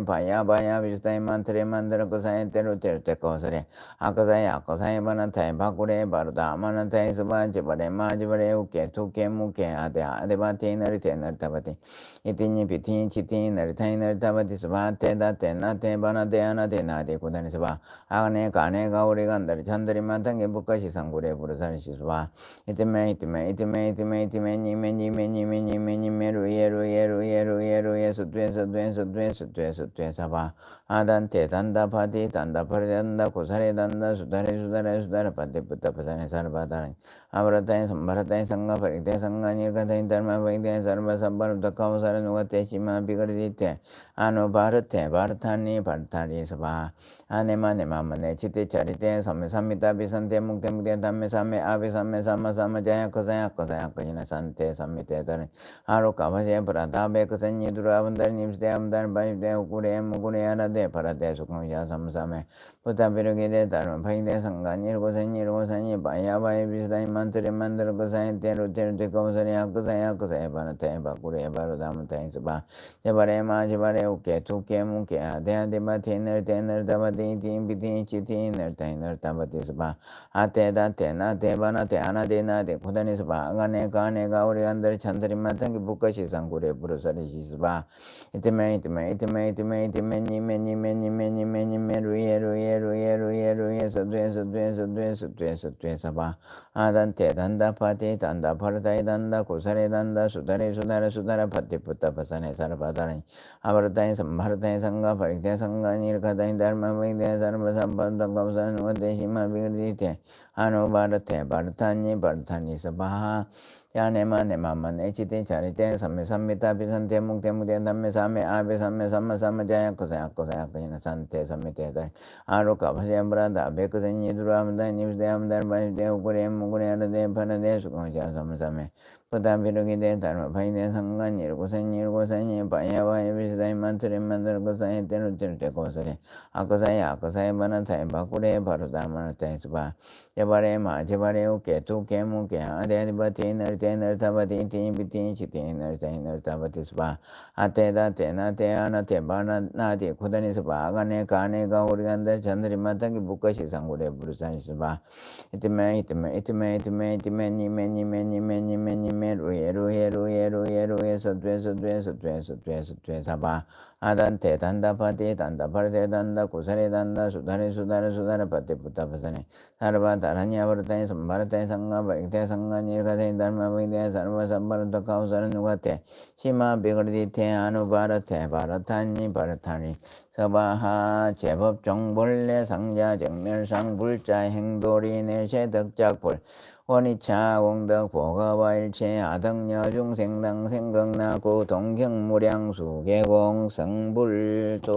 바야 비스다이 만트레 만드르 거사에 때로 때르때 거서레 아거사야 바나타에 바쿠레 바루다 아마나타에 스바 지바레 마지바레 우케 투케 무케 아데바테 너리타바테 이티니 비티니 치티니 너리타이 너리타바테 스바테 다테 나테 바나테 아나테 나테 고다니 스바 아가네 가네 가오리 간다리 찬다리 만탕게 부카시 상구레 부르사니 시스바 이티메 니메 루예루 예수 사바 아단테 단다파디 단다파리 단다 고사레 단다 수다레 파데 부타파사네 사르바다니 아브라타인 삼바라타인 상가 파리테 상가니르가타인 달마바이테 사르바 삼바르 다카오사레 누가테 시마 비거리테 아노 바르타니 바르타리 사바 아네마네 마마네 치테 차리테 삼메삼미타 비산테 묵테묵테 담메 삼메 아베 삼메 삼마자야 거사야 거시나 산테 삼미테 다니 아로카바제 브라다 베크선니 두라반달 님스테 암달 바이데 우쿠레 무쿠레 아라데 파라데 수공자 삼삼메 부타비르게데 다른 파이데 상간이 일고선이 바야바이 비스다이 만트레 만들 거사이 테로 데코사리 아크사야 바나테 바쿠레 바로다무타이 스바 제바레 우케 투케 무케 아데아데바 테너 다바데 팀비티 치티 너타이 너타바데 스바 아테다 테나 데바나테 아나데나데 고다니 스바 아가네 가네가 우리 안들 찬들이 마탕기 부카시 상구레 부르사리 시스바 이테메 루예 서드에 사바 아단테 단다 파티 단다 파르다이 단다 고사레 단다 수다레 파티 부타파사네 사르바다니 아바르다이 삼바르다이 상가 파리테 상가니 가다이 달마베데 사르바삼반다 감사는 원데시마 비그리테 아노 바르타니 사바 야네마네마만 에치테 자리테 삼메삼미타 비산테 묵테묵테 담메 사메 아베 삼메 삼마자야 거사야 거시나 산테 삼미테다 아로카바세 브라다 베크선니 두라암다 님스데 암달 바이데 우쿠레 무쿠레 아라데 파나데 수공자 삼삼메 부담비르기데 다르마 파이데 상간 일고선이 바야바야 비스다이 만트레 만들 거사에 때르때 고서레 아거사야 바나타에 바쿠레 바루다 마나타에 스바 제바레 우케 투케 무케 아데바테 너르타바테 티비티 치테 너르타바테 스바 아테다 테나테 아나테 바나나데 고다니 스바 아가네 가네가 우리 간데 잔들이 마땅히 부카시 상구레 부르사니 스바 이티메 루예 서드에 사바 아단테 단다파티 단다파르테 단다 고사레 단다 수다레 파테 부타파사네 사르바 다라니 아바르타니 삼바르타니 상가 바리테 상가니 가데인 달마바이데 사르바 삼바르타 카우사르 누가테 시마 비거리테 아누바르테 바르타니 서바하 제법 정벌레 상자 정멸상 불자 행돌이 내세 덕작불 원이차 공덕 보가바일체 아덕녀 중생당 생각나고 동경무량수 계공 성불도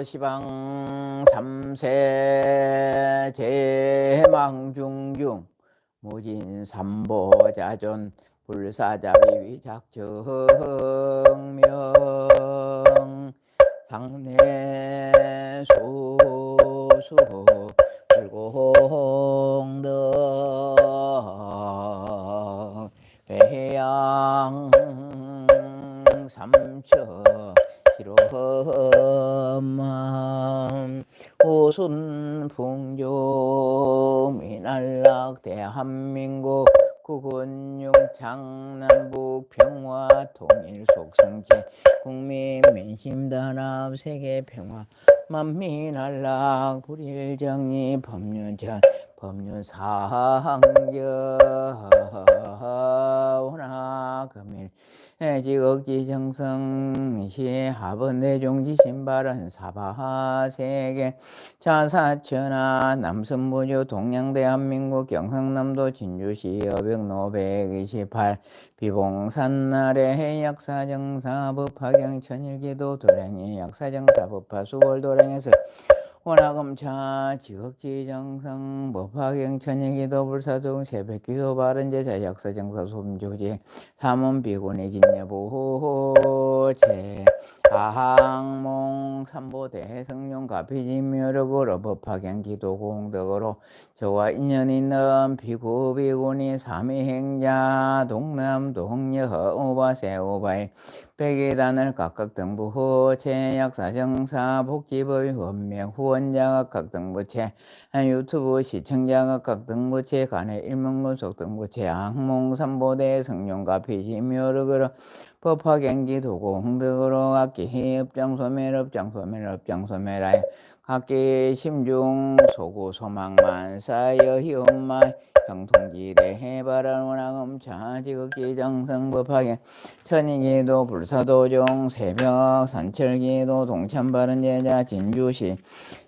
시방 삼세 제망중중 무진삼보자존 불사자비위작정명 상내수수 불공덕 회양 삼처 시로험함 오순풍조 미날락 대한민국 구근육 장남북 평화 통일 속성제 국민 민심단합 세계평화 만민안락 불일정의 법률전 법률상여 원하금일 지극지정성 시하번대종지신발은 사바세계 자사천하 남선부주 동양대한민국 경상남도 진주시 여백로 128 비봉산날의 약사정사 법화경 천일기도 도량이 약사정사 법화 수월 도량에서 원하검차 지극지정성 법화경 천일기도 불사동 새벽기도 바른제자 역사정사 소음조지 삼원비군의 진여보호제 아항몽 삼보대 성룡 가피지묘력으로 법화경 기도 공덕으로 저와 인연 있는 비구비군이 삼위행자 동남 동여 오바세 오바이 백의단을 각각 등부 제약사정사 복지법의 원명 후원자가 각 등부체 유튜브 시청자가 각 등부체 간의 일문근속 등부체 항몽삼보대 성룡과 피지묘력으로 법화경기 도공덕으로 각기 업장소멸 각기 심중 소구 소망만사여 희엄마 형통지대 해바랄 원하검차 지극지정성 법화경 천이기도 불사도종 새벽 산철기도 동참바른제자 진주시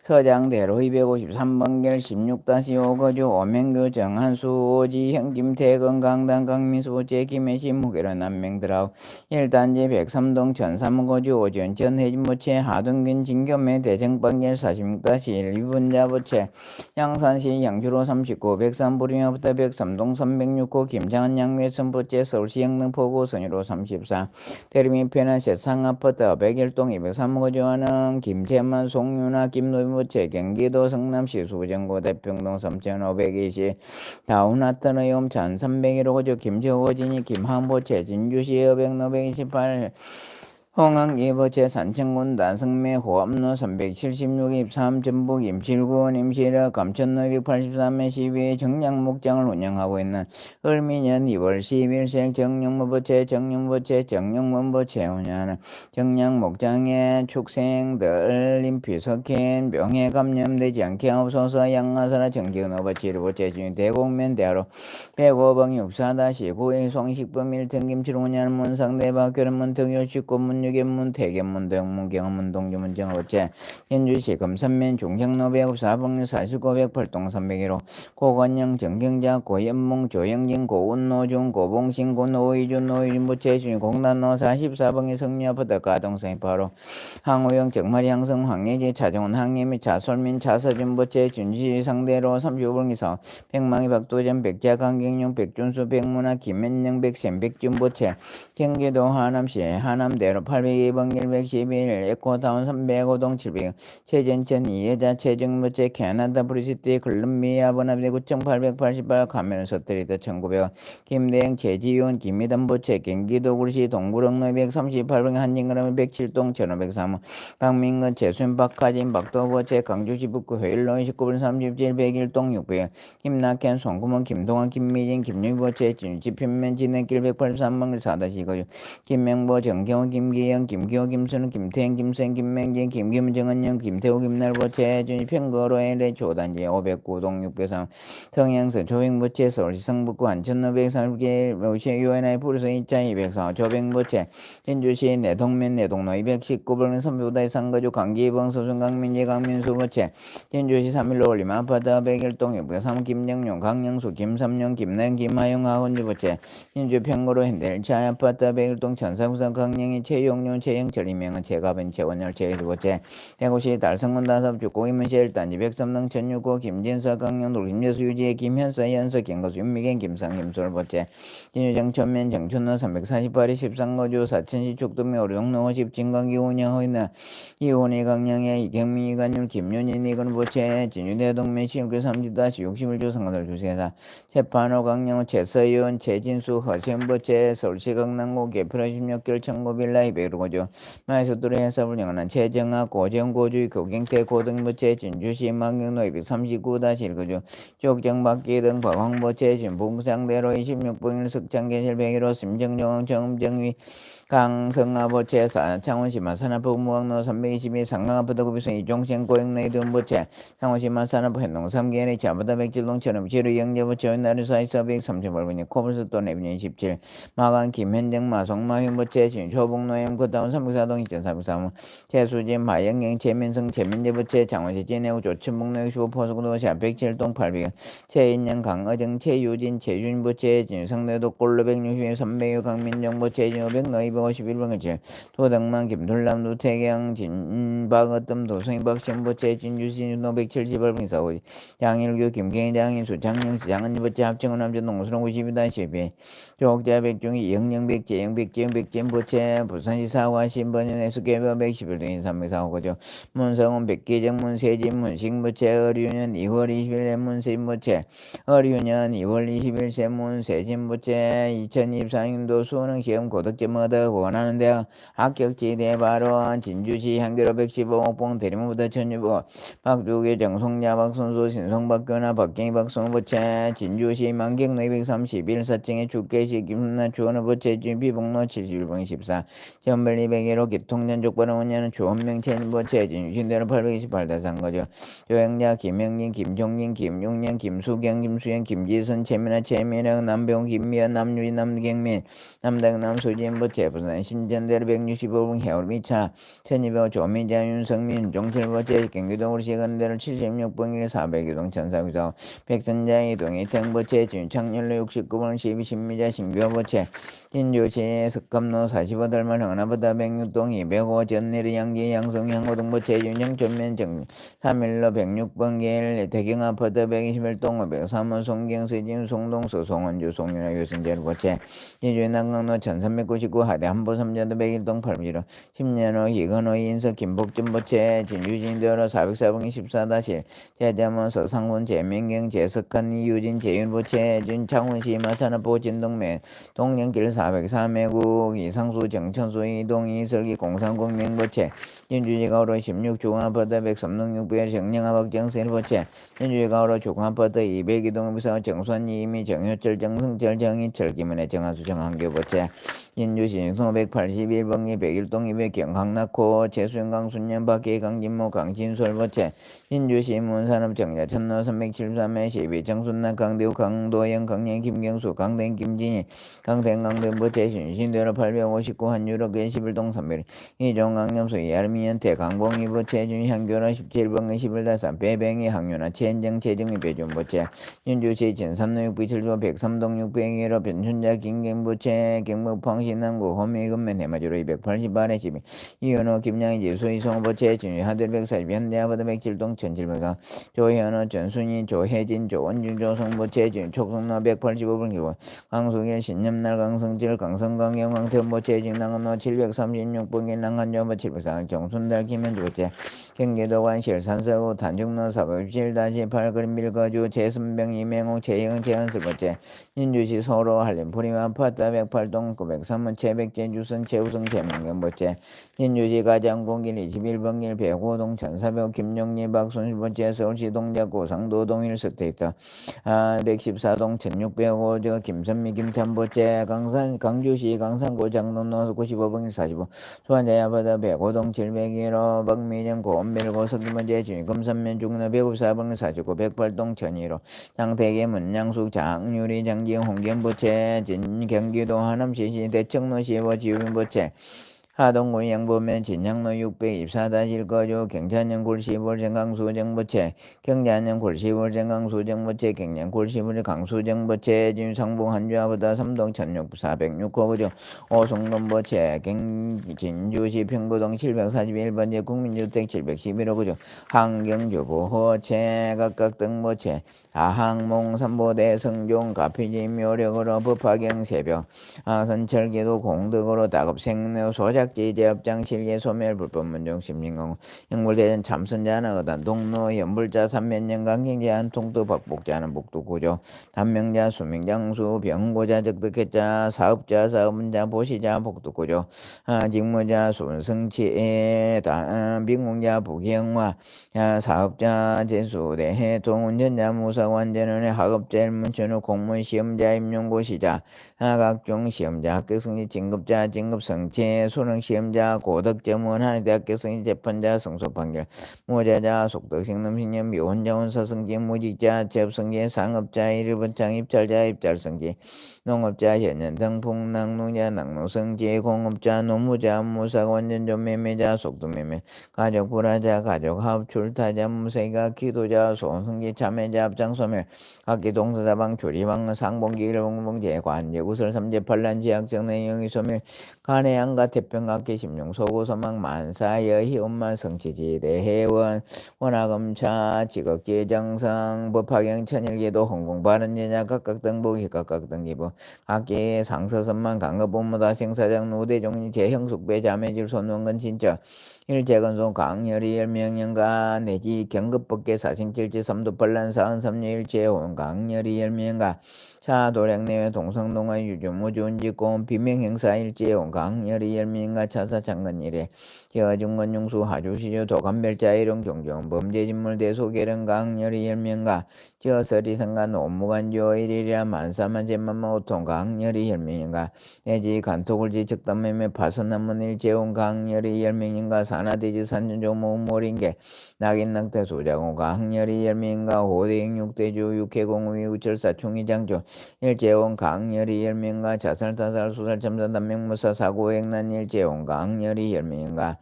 서장대로 253번길 16-5거주 오명교 정한수 오지형 김태근 강당 강민수 제김해시 무게로 남명들하고 1단지 103동 전삼거주 오지원 전해진부채 하동균 진교매 대정방길 46-1 위분자부채 양산시 양주로 39 백산부리마부터 103동 306호 김장은 양매선부채 서울시 영등포구 선유로 34 대리민편한 세상아파트 101동 203거주하는 김태만 송윤아 김노빈 부채 경기도 성남시 수정구 대평동 3520 다운하트의 옴찬 301호주 김정호진이 김항부채 진주시 여백로 128 홍항기부채 산청군 단성매 호암로 376 23 전북 임실군 임실역 감천로 283에 12 정량목장을 운영하고 있는 을미년 2월 10일생 정영무부채 정영문부채 운영하는 정량목장의 축생들 임피석힌 병에 감염되지 않게 하옵소서. 양화사라 정지은어버 치료부채 중 대곡면 대하로 105번 64-9일 송식범 1등 김치로 운영하는 문상대박 결혼문 등요 직구문 유견문 대견문 대형문 경문문 동주문 정어부채 현주시 금산면 중장로 104번 49 108동 301호 고건영 정경자 고연몽 조영진 고운노중 고봉신 고노의준 노의준부채 중 공단로 44번의 성리아파트 가동성이 바로 항우영 정마리 항성 황예지 차정원 항예 및 자솔민 자서준부채 준시 상대로 35번 이상 백망이 박도전 백자 강경용 백준수 백문화 김현영 백센 백준부채 경기도 하남시 하남대로 802번 111 에코타운 305동 700 최전천 이해자 최정부채 캐나다 브리시티 글름미아 번합대 9888 가면을 서트리드 1900 김대영 최지윤 김미담부채 경기도 굴시 동구릉로 238번 한진그램 107동 1503 박민근 재순 박하진 박도부채 강주시 북구 회일로 29분 37 101동 600 김낙현 송구문 김동환 김미진 김유부채 진지편면 진행길 183번 4-2 김명보 정경호 김기영 김기호 김순우 김태형 김생 김맹진 김김은 정은영 김태호 김날보 최준희 평거로엘의 조단지 509동 603 성향서 조백부채 서울시 성북구 안천로 131개 묘시 유엔아이 부르서 2차 204 조백부채 진주시 내동면 내동로 219번 선비보다의 상거주 강기봉 서순 강민지 강민수 부채 진주시 3일로 올림 아파트 101동 603 김정용 강영수 김삼용 김나영 김하영 하원주 부채 진주 평거로 현대 1차 아파트 101동 천사구선 강영희 최유 최용룡 최영철 이명은 최가빈 최원열 최두번째 대구시 달성군 다섭 죽고 임은실 단지 103등 천육고 김진서 강영돌 김재수 유지혜 김현서 연서 김거수 윤미경 김상 김솔번째 진유정 천면 정춘호 348위 13거주 사천시 축도미 오류동로 50 진광기 운영 허이나 이혼이 강령의 이경미 이관율 김윤인 이건보채 진유대동면 시흥교 30-61조 상가들 주세사 재판호 강령호 최서윤 최진수 허시현보채 서울시 강남구 개표로 16개월 청구빌라 200호조 마이소도로 해석을 영원한 최정학 고정고주의 교경태 고등보채 진주시 망경로 239-1거조 쪽정박기 등 박황보채 진봉상대로 26봉일 석장계실 101호 심정정황 정정위 강성아보채 창원시마 산업부무학로 322 상강아파트구비선 이종생 고영내이돈보채 창원시마 산업부 현동 3개의 자보다 백질동처럼 지루 영재보채 원나루 사이서 138번이 코블스톤 에비뉴 27 마강 김현정 마송마현보채 진초봉노엠 고다운 304동 2303 최수진 마영경 최민성 최민재보채 창원시 진해우 조천봉로 65 포수구도시 107동 800 최인영 강어정 최유진 최준보채 진성내도 꼴로 160 300여 강민정보채 진호백 너이버 51번을 칠 도덕만 김돌남 노태경 진박어뜸 도성이 박신보채 진주신 570번 사고 장일규 김경희 장인수 장영시 장은지보채 합정은 남자 농수랑 92-12 조옥자 백종이 이영영 백제 영백 지영 백진보채 부산시 사과 신번연 해수개별 111등 304호고죠 문성훈 백기정 문세진 문식보채 어류년 2월 20일 문세진보채 어류년 2월 20일 세문세진보채 2024년도 수능 시험 고득점 얻어 원하는 대학 합격지 대발원 진주시 향교로 115옥봉 대리문부터 천유보 박두계 정송야 박선수 신성박교나 박경희 박성보채 진주시 만경로 231 사층의 축계시 김순나 주원호보채 비봉로 71봉 14 전별 201호 기통전족발원 원냐는 주원명 체인보채 진주신대로 828대상거죠 조영자 김영진 김종진 김용년 김수경 김수현 김지선 최민아 최민영 남병 김미연 남유진 남경민 남당 남소진보채 부산 신전대로 165분 해월미차 1200 조민자 윤성민 종철보채 경기도으로 시간대로 76번일 400유동 천사비서 백선자 이동이 등보채 진창렬로 69번 12 신미자 신교보채 진주시 석감로 45달만 하나보다 106동 205 전내리 양지 양성 양호동보채 윤영 전면 정 3일로 106번 길 대경아파트 121동 503호 송경서진 송동서 송원주 송윤아 유선재로 보채 진주 남강로 1399 하대 한보 3자도 101동 8미로 10년호 이건호 인석 김복준보채 진주진도로 404번 14-1 제자문 서상훈 재민경 재석한 이유진 재윤보채 준창훈시 마산업보 진동면 동령길 403회국 이상수 정천수 이동 이설기 공산국 명보채 진주지가오로 16 중앙아파트 103동 6배 정령아박정세보채 진주지가오로 중앙아파트 202동 부서 정수환 이미 정효철 정승철 정희철 김은혜 정한수 정한교보채 진주시 581번기 101동 200 경강낙호 최수영 강순년 박계 강진모 강진솔보채 진주시 문산업 정자 천로 373회 12 정순남 강대우 강도영 강령 김경수 강댕 김진희 강댕 강대보채 신신대로 859 한유로 11동 3별 이종 강념수 이알미연태 강봉이보채 준향교로 17번기 11-3 배뱅이 항유나 최현정 최정미 배준보채 진주시 진산로 607조 103동 601호 변춘자 김경보채 경북펑신남구 호미금면 해마주로 288에 12 이현호 김양희 지수 이송보채 진주 하들 140 현대아파트 107동 1704 조현호 전순희 조혜진 조원준 조성보채 진 촉성로 185번 기원 강수길 신념날 강성질 강성강경 강태원보채 진낭은로 736번 길낭한조보 704 정순달 김현주보채 경기도 관실 산서구 단중로 417-8 그린빌거주 재선병 이명호 최영 최현슬보채 진주시 서로 한림 프리마아파트 108동 903원 최백제 주선 최우성 최민경보채 진주시 가장공길 21번길 배고동 1400 김용리 박순실보채 서울시 동작구 상도동 1스테이트 114동 1605 김선미 김찬보채 강주시 강산구 장로로 95번길 45 수원대야바다 배고동 701호 박미정 고원별고 서기문제 진금산면 중로 154번길 49 108동 천일호 장태계 문양숙 장유리 장지영 홍경보채 진 경기도 하남시시 대청로시보 지우빈보채 하동군 양보면 진양로 624-1거주 경찬년 굴시불 정강수정부채 경자년 굴시불 정강수정부채 경년 굴시불 강수정부채 진상봉 한주아보다 삼동 천육 406호구주 오송동부채 진주시 평구동 741번지 국민주택 711호구주 환경주보호채 각각 등보채 아항몽 삼보대 성종 가피지 묘력으로 법화경 새벽 선철기도 공덕으로 다급생료 소작지 제업장 실계 소멸 불법문종 심신공 영불대전 참선자는 의단 동로 연불자 삼면년 강경제한 통도 박복자는 복도구조 단명자 수명장수 병고자 적득했자 사업자 사업문자 보시자 복도구조 직무자 순승치 빈공자 부경화 사업자 제수대해 동운전자 무사관전원의 학업자 일문천후 공무원 시험자 임용고시자 각종 시험자 합격승리 진급자 진급성취 수능시험자 고득점원 한의대학교 승리 재판자 승소판결 무자자 속덕생놈신념 미혼자 혼사승지 무직자 재업승지 상업자 일일번창 입찰자 입찰승지 농업자 현연등 풍랑농자 낙농승지 공업자 노무자 무사관전조 매매자 속도매매 가족불화자 가족합 출타자 무세가 기도자 소승지 참여자 앞장소멸 각기동서사방 조리방 상봉기 일봉봉제 관제 구설 삼재팔란 지학적 내용이 소멸 간해양가 태평각계 심용 소구소망 만사여 희엄만 성취지대 해원 원화검차 직업지정성 법화경 천일계도 홍공바른여자 각각 등복 각각 등기부 각계 상서선만 강급본무다 생사장 노대종리 재형숙배 자매질 손원근 진짜 일제건송 강열이 열명연가 내지 경급법계 사생칠지 삼도팔란 사은삼류 일제혼 강열이 열명연가 차도량내외 동성동화 유주무주운직고 비명행사 일제혼 강열이 열명연가 차사창건일에 저중건용수 하주시주 도감별자 일용 종종 범죄진물 대소계령 강열이 열명연가 저서리성간 업무간조 일이라 만사만 제만만 오통 강열이 열명연가 내지 간톡을지 적단매매 파선남문 일제혼 강열이 열명연가 산하대지 산전조모 모린계 낙인낙태 소자공 강열이 열명연가 호대행 육대주 육해공위 우철사 총위장조 일제원 강열이 열명연가 자살타살 수살참사 단명무사 사고행난 일제원 강열이 열명연가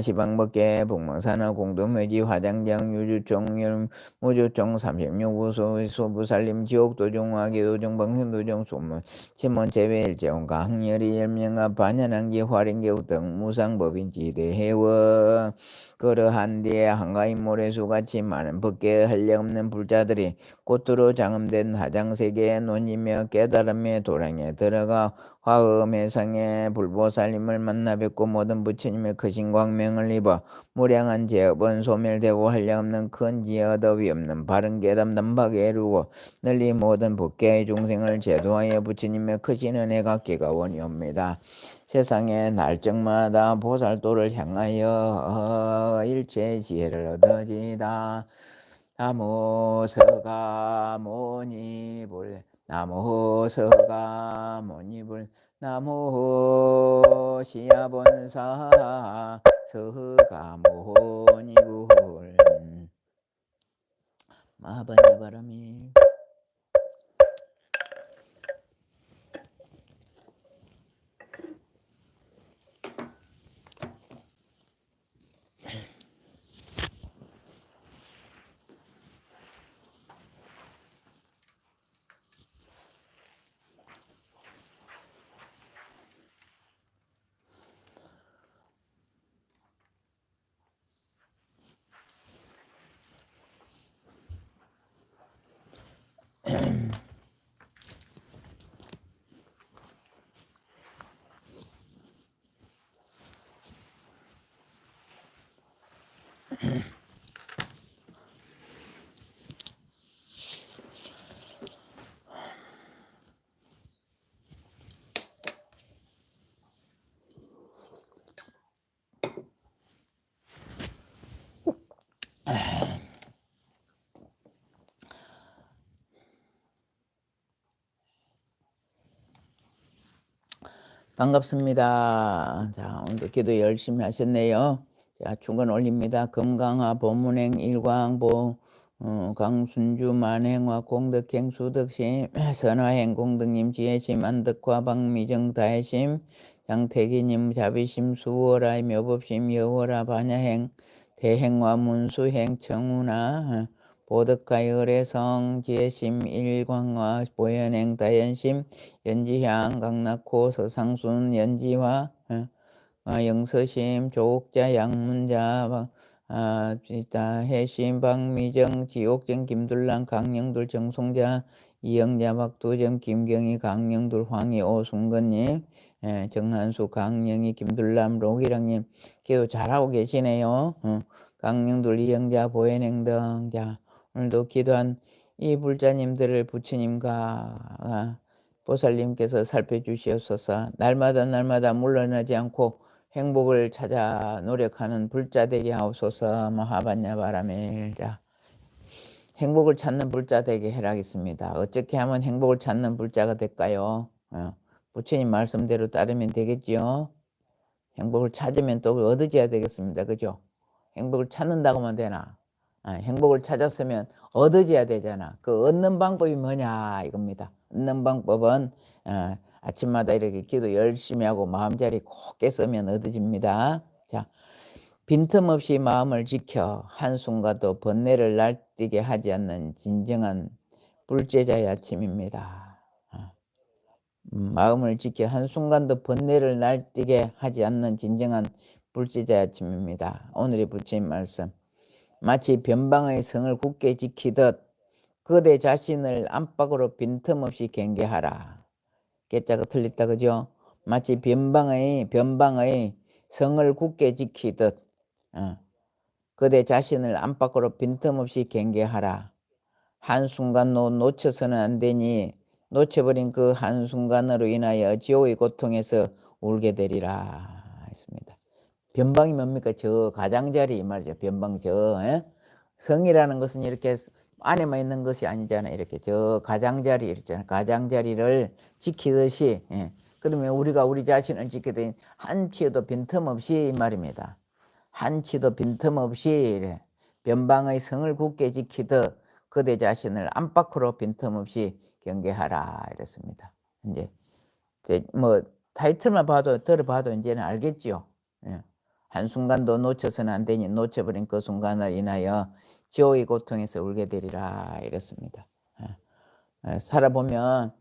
시방법계 북망산하 공동회지 화장장 유주총 무주총 36부 소부살림 지옥도종 화계도종 방생도종 소문 침원제외 일제원 강열이 열명연가 반연한기 화린계우 등 무상법인지대 해원 그러한 뒤에 한가인 모래수같이 많은 법계에 한량없는 불자들이 꽃으로 장엄된 화장세계에 논이며 깨달음의 도량에 들어가 화엄해상의 불보살님을 만나 뵙고 모든 부처님의 크신 광명을 입어 무량한 제업은 소멸되고 한량없는 큰 지혜 얻어위 없는 바른 깨닫 남박에 이루고 널리 모든 법계의 중생을 제도하여 부처님의 크신 은혜가 기가원이옵니다. 세상의 날정마다 보살도를 향하여 일체 지혜를 얻어지다. 나무 서가모니불 나무 서가모니불 나무 시야본사 서가모니불 마바냐바라미 반갑습니다. 자, 오늘도 기도 열심히 하셨네요. 자, 중건 올립니다. 금강화 보문행 일광보 강순주 만행화 공덕행 수덕심 선화행 공덕님 지혜심 안덕화 박미정 다혜심 장태기님 자비심 수월하 묘법심 여월하 반야행 대행와 문수행 청운하 보덕가 열애성 지혜심 일광화 보현행 다연심 연지향 강낙호 서상순 연지화 영서심 조옥자 양문자 해심 박미정 지옥정 김둘랑 강영둘 정송자 이영자 박도정 김경희 강영둘 황희 오순건님 정한수 강영희 김둘람 로기랑님 기도 잘하고 계시네요. 강영둘 이영자 보현행 등 자 오늘도 기도한 이 불자님들을 부처님과 보살님께서 살펴주시옵소서. 날마다 물러나지 않고 행복을 찾아 노력하는 불자 되게 하옵소서. 마하반야 바라밀자. 행복을 찾는 불자 되게 해라겠습니다. 어떻게 하면 행복을 찾는 불자가 될까요? 부처님 말씀대로 따르면 되겠지요. 행복을 찾으면 또 얻어져야 되겠습니다. 그죠? 행복을 찾는다고만 되나? 행복을 찾았으면 얻어져야 되잖아. 그 얻는 방법이 뭐냐 이겁니다. 얻는 방법은 아침마다 이렇게 기도 열심히 하고 마음자리 곱게 쓰면 얻어집니다. 자, 빈틈없이 마음을 지켜 한순간도 번뇌를 날뛰게 하지 않는 진정한 불제자의 아침입니다. 마음을 지켜 한순간도 번뇌를 날뛰게 하지 않는 진정한 불제자의 아침입니다. 오늘의 부처님 말씀. 마치 변방의 성을 굳게 지키듯 그대 자신을 안팎으로 빈틈없이 경계하라. 깨자가 틀렸다 그죠? 마치 변방의 성을 굳게 지키듯 그대 자신을 안팎으로 빈틈없이 경계하라. 한순간도 놓쳐서는 안 되니 놓쳐버린 그 한순간으로 인하여 지옥의 고통에서 울게 되리라 했습니다. 변방이 뭡니까? 저 가장자리 이 말이죠. 변방 성이라는 것은 이렇게 안에만 있는 것이 아니잖아요. 이렇게 저 가장자리 있잖아요. 가장자리를 지키듯이 그러면 우리가 우리 자신을 지키되 한치도 빈틈없이 이 말입니다. 한치도 빈틈없이 변방의 성을 굳게 지키듯 그대 자신을 안팎으로 빈틈없이 경계하라 이랬습니다. 이제 뭐 타이틀만 들어봐도 이제는 알겠죠. 한순간도 놓쳐서는 안 되니 놓쳐버린 그 순간을 인하여 지옥의 고통에서 울게 되리라 이랬습니다. 살아보면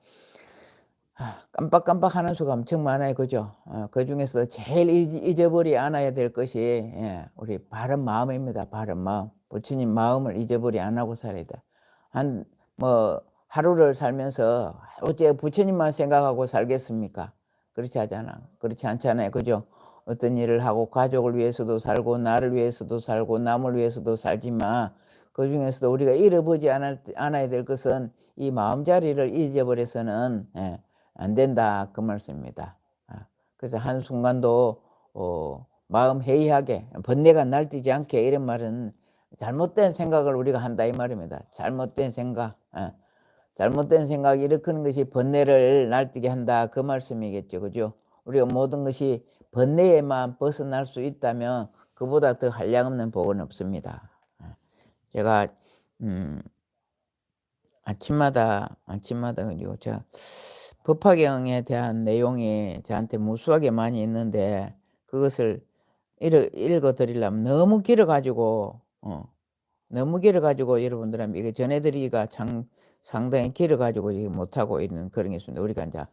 깜빡깜빡 하는 수가 엄청 많아요. 그죠? 그 중에서 제일 잊어버리 않아야 될 것이 우리 바른 마음입니다. 바른 마음. 부처님 마음을 잊어버리 안 하고 살아야 돼. 하루를 살면서 어째 부처님만 생각하고 살겠습니까? 그렇지 않잖아요. 그죠? 어떤 일을 하고 가족을 위해서도 살고 나를 위해서도 살고 남을 위해서도 살지만 그 중에서도 우리가 잃어보지 않아야 될 것은 이 마음자리를 잊어버려서는 안 된다 그 말씀입니다. 그래서 한순간도 마음 해이하게 번뇌가 날뛰지 않게 이런 말은 잘못된 생각을 우리가 한다 이 말입니다. 잘못된 생각 일으키는 것이 번뇌를 날뛰게 한다 그 말씀이겠죠. 그죠? 우리가 모든 것이 번뇌에만 벗어날 수 있다면 그보다 더 한량없는 복은 없습니다. 제가 아침마다 그리고 제가 법화경에 대한 내용이 저한테 무수하게 많이 있는데 그것을 읽어 드리려면 너무 길어가지고 여러분들한테 이거 전해드리기가 상당히 길어가지고 못하고 있는 그런 게 있습니다. 우리가 이제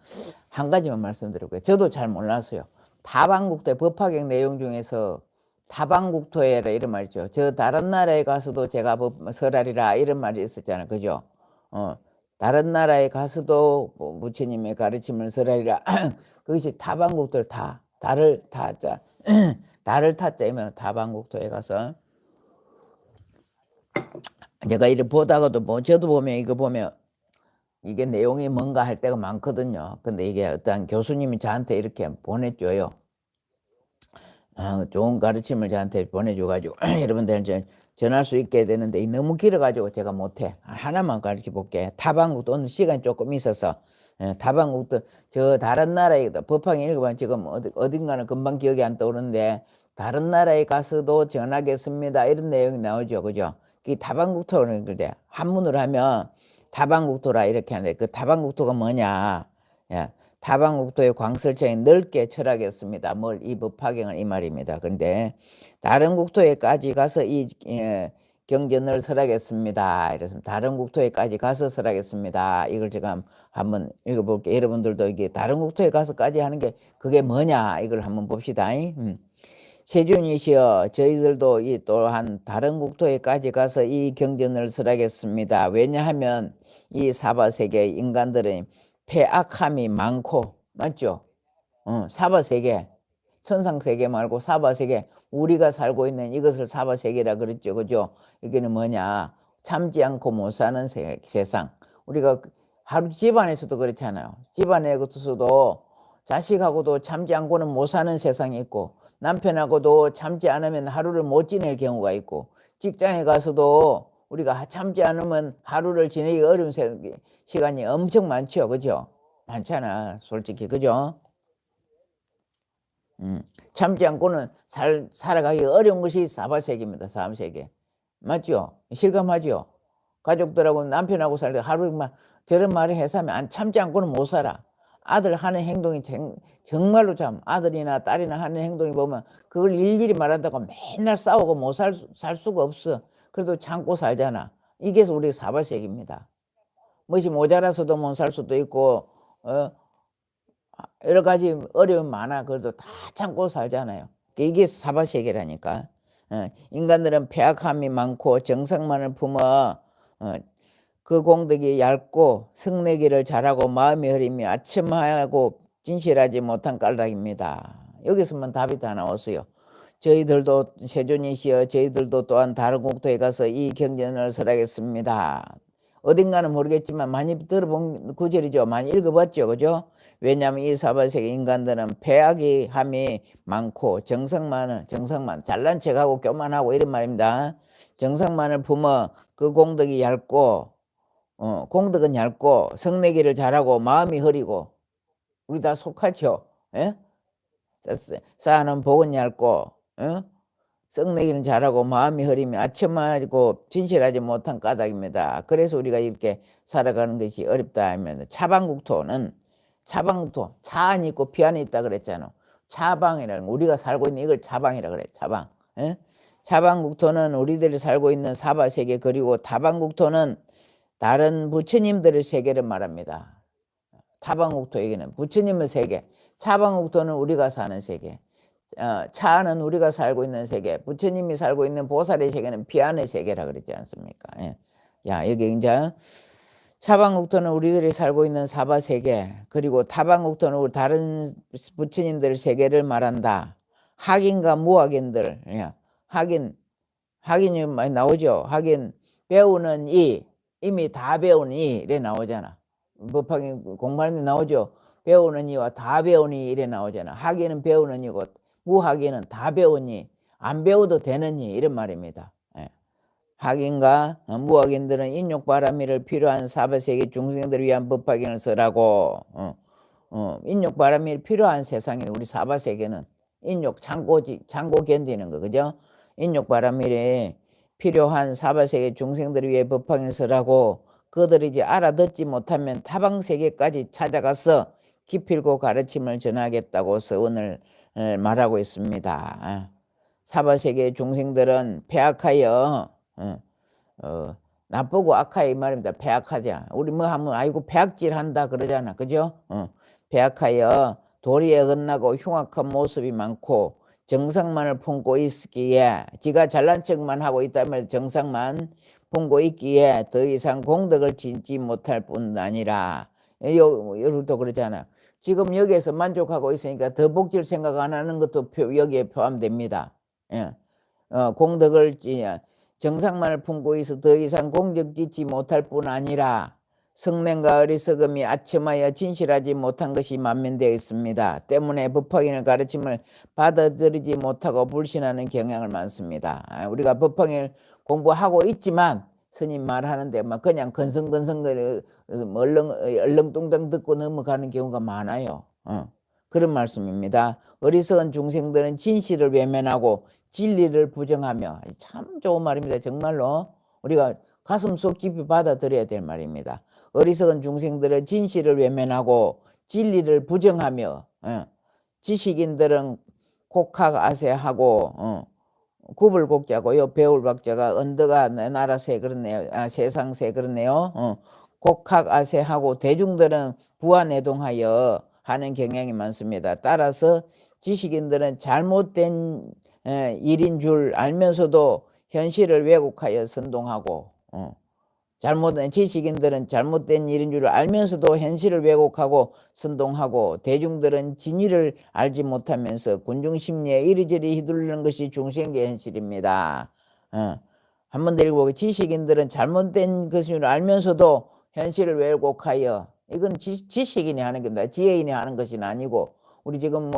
한 가지만 말씀드릴게요. 저도 잘 몰랐어요. 다방국토 법화경 내용 중에서 다방국토에라 이런 말이죠. 저 다른 나라에 가서도 제가 설하리라 이런 말이 있었잖아요. 그죠? 다른 나라에 가서도 부처님의 가르침을 설하리라. 그것이 다방국토 달을 타자이면 다방국토에 가서 제가 이를 보다가도 저도 보면 이거 보면 이게 내용이 뭔가 할 때가 많거든요. 근데 이게 어떤 교수님이 저한테 이렇게 보내줘요. 좋은 가르침을 저한테 보내줘가지고 여러분들한테 전할 수 있게 되는데 너무 길어가지고 제가 못해. 하나만 가르쳐 볼게. 타방국도 오늘 시간이 조금 있어서 타방국도 저 다른 나라에 법황 읽어보면 지금 어딘가는 금방 기억이 안 떠오르는데 다른 나라에 가서도 전하겠습니다 이런 내용이 나오죠. 그죠? 그 다방국토는 그래 한문으로 하면 다방국토라 이렇게 하는데 그 다방국토가 뭐냐? 타방국토의 광설창이 넓게 철학했습니다. 뭘 이 법화경을 이 말입니다. 그런데 다른 국토에까지 가서 이 경전을 설하겠습니다. 이랬습니다. 다른 국토에까지 가서 설하겠습니다. 이걸 제가 한번 읽어볼게요. 여러분들도 이게 다른 국토에 가서까지 하는 게 그게 뭐냐 이걸 한번 봅시다. 세준이시여 저희들도 이 또한 다른 국토에까지 가서 이 경전을 설하겠습니다. 왜냐하면 이 사바세계 인간들은 폐악함이 많고 맞죠? 사바세계 천상세계 말고 사바세계 우리가 살고 있는 이것을 사바세계라 그랬죠. 그죠? 이게는 뭐냐 참지 않고 못 사는 세상. 우리가 하루 집안에서도 그렇잖아요. 집안에서도 자식하고도 참지 않고는 못 사는 세상이 있고 남편하고도 참지 않으면 하루를 못 지낼 경우가 있고 직장에 가서도 우리가 참지 않으면 하루를 지내기 어려운 시간이 엄청 많죠. 그죠? 많잖아. 솔직히. 그죠? 참지 않고는 살아가기 어려운 것이 사바세계입니다. 사암세계. 맞죠? 실감하죠? 가족들하고 남편하고 살 때 하루에 막 저런 말을 해서 하면 안 참지 않고는 못 살아. 아들 하는 행동이 정말로 참 아들이나 딸이나 하는 행동이 보면 그걸 일일이 말한다고 맨날 싸우고 못 살 수가 없어. 그래도 참고 살잖아. 이게 우리 사바세계입니다. 무엇이 모자라서도 못 살 수도 있고 여러 가지 어려움이 많아. 그래도 다 참고 살잖아요. 이게 사바세계라니까. 인간들은 폐악함이 많고 정상만을 품어 그 공덕이 얇고 성내기를 잘하고 마음이 흐림이 아첨하고 진실하지 못한 까닭입니다. 여기서만 답이 다 나왔어요. 저희들도 세존이시여 저희들도 또한 다른 국토에 가서 이 경전을 설하겠습니다. 어딘가는 모르겠지만 많이 들어본 구절이죠. 많이 읽어봤죠. 그죠? 왜냐하면 이 사바세계 인간들은 폐악이 함이 많고 정상만 잘난 척하고 교만하고 이런 말입니다. 정상만을 품어 그 공덕이 얇고 공덕은 얇고 성내기를 잘하고 마음이 흐리고 우리 다 속하죠. 예? 쌓아놓은 복은 얇고 성내기는 잘하고 마음이 흐리며 아첨하고 진실하지 못한 까닭입니다. 그래서 우리가 이렇게 살아가는 것이 어렵다 하면 차방국토는 차 안이 있고 비 안에 있다 그랬잖아. 차방이라는 우리가 살고 있는 이걸 차방이라 그래. 차방. 예? 차방국토는 우리들이 살고 있는 사바세계 그리고 타방국토는 다른 부처님들의 세계를 말합니다. 타방국토에게는 부처님의 세계, 차방국토는 우리가 사는 세계, 차는 우리가 살고 있는 세계, 부처님이 살고 있는 보살의 세계는 비안의 세계라 그랬지 않습니까? 예. 야 여기 이제 차방국토는 우리들이 살고 있는 사바세계 그리고 타방국토는 다른 부처님들 세계를 말한다. 학인과 무학인들 학인이 많이 나오죠. 학인 배우는 이미 다 배운 이래 나오잖아. 법학에 공부하는 데 나오죠. 배우는 이와 다 배운 이 이래 나오잖아. 학인은 배우는 이고 무학인은 다 배운 이, 안 배워도 되는 이 이런 말입니다. 예. 학인과 무학인들은 인욕바람이를 필요한 사바세계 중생들을 위한 법학인을 쓰라고 인욕바람이 필요한 세상에 우리 사바세계는 인욕 창고 견디는 거 그죠? 인욕바람이 필요한 사바세계 중생들을 위해 법학인을 쓰라고 그들이 이제 알아듣지 못하면 타방세계까지 찾아가서 기필고 가르침을 전하겠다고 서원을 말하고 있습니다. 사바세계 중생들은 폐악하여 나쁘고 악하여 이 말입니다. 폐악하자. 우리 뭐 하면 아이고 폐악질한다 그러잖아. 그죠? 폐악하여 도리에 어긋나고 흉악한 모습이 많고 정상만을 품고 있기에 지가 잘난 척만 하고 있다면 정상만 품고 있기에 더 이상 공덕을 짓지 못할 뿐 아니라 여러분도 그러잖아. 지금 여기에서 만족하고 있으니까 더 복지를 생각 안 하는 것도 여기에 포함됩니다. 예. 공덕을 정상만을 품고 있어 더 이상 공덕 짓지 못할 뿐 아니라 성냄과 어리석음이 아첨하여 진실하지 못한 것이 만면되어 있습니다. 때문에 법화인을 가르침을 받아들이지 못하고 불신하는 경향을 많습니다. 우리가 법화인을 공부하고 있지만 스님 말하는데 막 그냥 건성건성 얼렁뚱땅 듣고 넘어가는 경우가 많아요. 그런 말씀입니다. 어리석은 중생들은 진실을 외면하고 진리를 부정하며 참 좋은 말입니다. 정말로 우리가 가슴속 깊이 받아들여야 될 말입니다. 어리석은 중생들은 진실을 외면하고 진리를 부정하며 지식인들은 곡학아세하고 구불곡자고 요 배울박자가 언더가 나라세 그렇네요. 세상세 그렇네요. 곡학아세하고 대중들은 부하내동하여 하는 경향이 많습니다. 따라서 지식인들은 잘못된 일인 줄 알면서도 현실을 왜곡하여 선동하고 잘못된 지식인들은 잘못된 일인 줄 알면서도 현실을 왜곡하고 선동하고 대중들은 진위를 알지 못하면서 군중심리에 이리저리 휘둘리는 것이 중생의 현실입니다. 한번 더 읽어보고 지식인들은 잘못된 것을 알면서도 현실을 왜곡하여 이건 지식인이 하는 겁니다. 지혜인이 하는 것이 아니고 우리 지금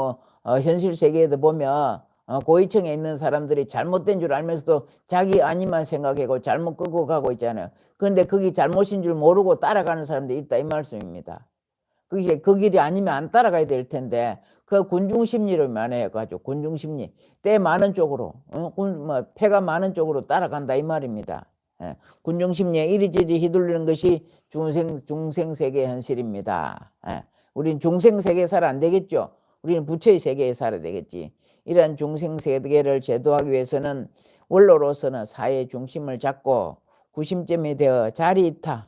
현실 세계에도 보면 고위층에 있는 사람들이 잘못된 줄 알면서도 자기 아니만 생각하고 잘못 끌고 가고 있잖아요. 그런데 그게 잘못인 줄 모르고 따라가는 사람들이 있다 이 말씀입니다. 그게 그 길이 아니면 안 따라가야 될 텐데 그 군중심리를 만회해가지고 군중심리 때 많은 쪽으로 패가 많은 쪽으로 따라간다 이 말입니다. 군중심리에 이리저리 휘둘리는 것이 중생세계 현실입니다. 우리는 중생세계에 살아 안 되겠죠. 우리는 부처의 세계에 살아야 되겠지. 이러한 중생세계를 제도하기 위해서는 원로로서는 사회의 중심을 잡고 구심점이 되어 자리이타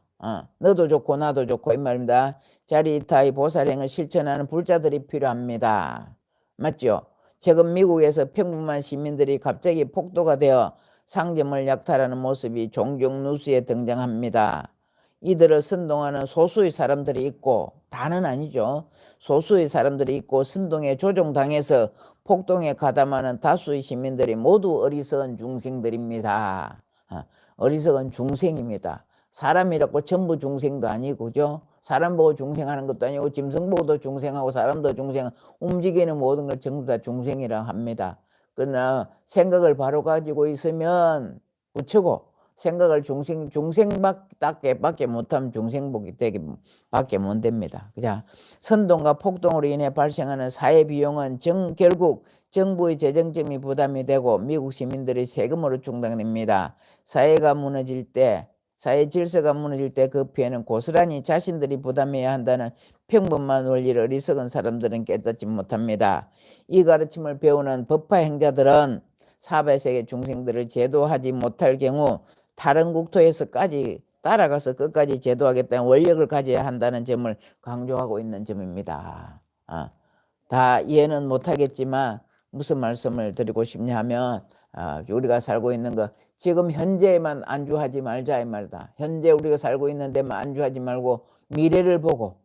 너도 좋고 나도 좋고 이 말입니다. 자리이타의 보살행을 실천하는 불자들이 필요합니다. 맞죠? 최근 미국에서 평범한 시민들이 갑자기 폭도가 되어 상점을 약탈하는 모습이 종종 뉴스에 등장합니다. 이들을 선동하는 소수의 사람들이 있고 다는 아니죠. 소수의 사람들이 있고 선동에 조종당해서 폭동에 가담하는 다수의 시민들이 모두 어리석은 중생들입니다. 어리석은 중생입니다. 사람이라고 전부 중생도 아니고 그죠? 사람 보고 중생하는 것도 아니고 짐승 보고도 중생하고 사람도 중생 움직이는 모든 걸 전부 다 중생이라 합니다. 그러나 생각을 바로 가지고 있으면 부처고 생각을 중생밖에 못하면 중생복이 되기 밖에 못 됩니다. 그냥 선동과 폭동으로 인해 발생하는 사회 비용은 결국 정부의 재정점이 부담이 되고 미국 시민들의 세금으로 충당됩니다. 사회가 무너질 때 사회 질서가 무너질 때 그 피해는 고스란히 자신들이 부담해야 한다는 평범한 원리를 어리석은 사람들은 깨닫지 못합니다. 이 가르침을 배우는 법화 행자들은 사배세계 중생들을 제도하지 못할 경우 다른 국토에서까지 따라가서 끝까지 제도하겠다는 원력을 가져야 한다는 점을 강조하고 있는 점입니다. 다 이해는 못하겠지만 무슨 말씀을 드리고 싶냐 하면 우리가 살고 있는 거 지금 현재에만 안주하지 말자 이 말이다. 현재 우리가 살고 있는 데만 안주하지 말고 미래를 보고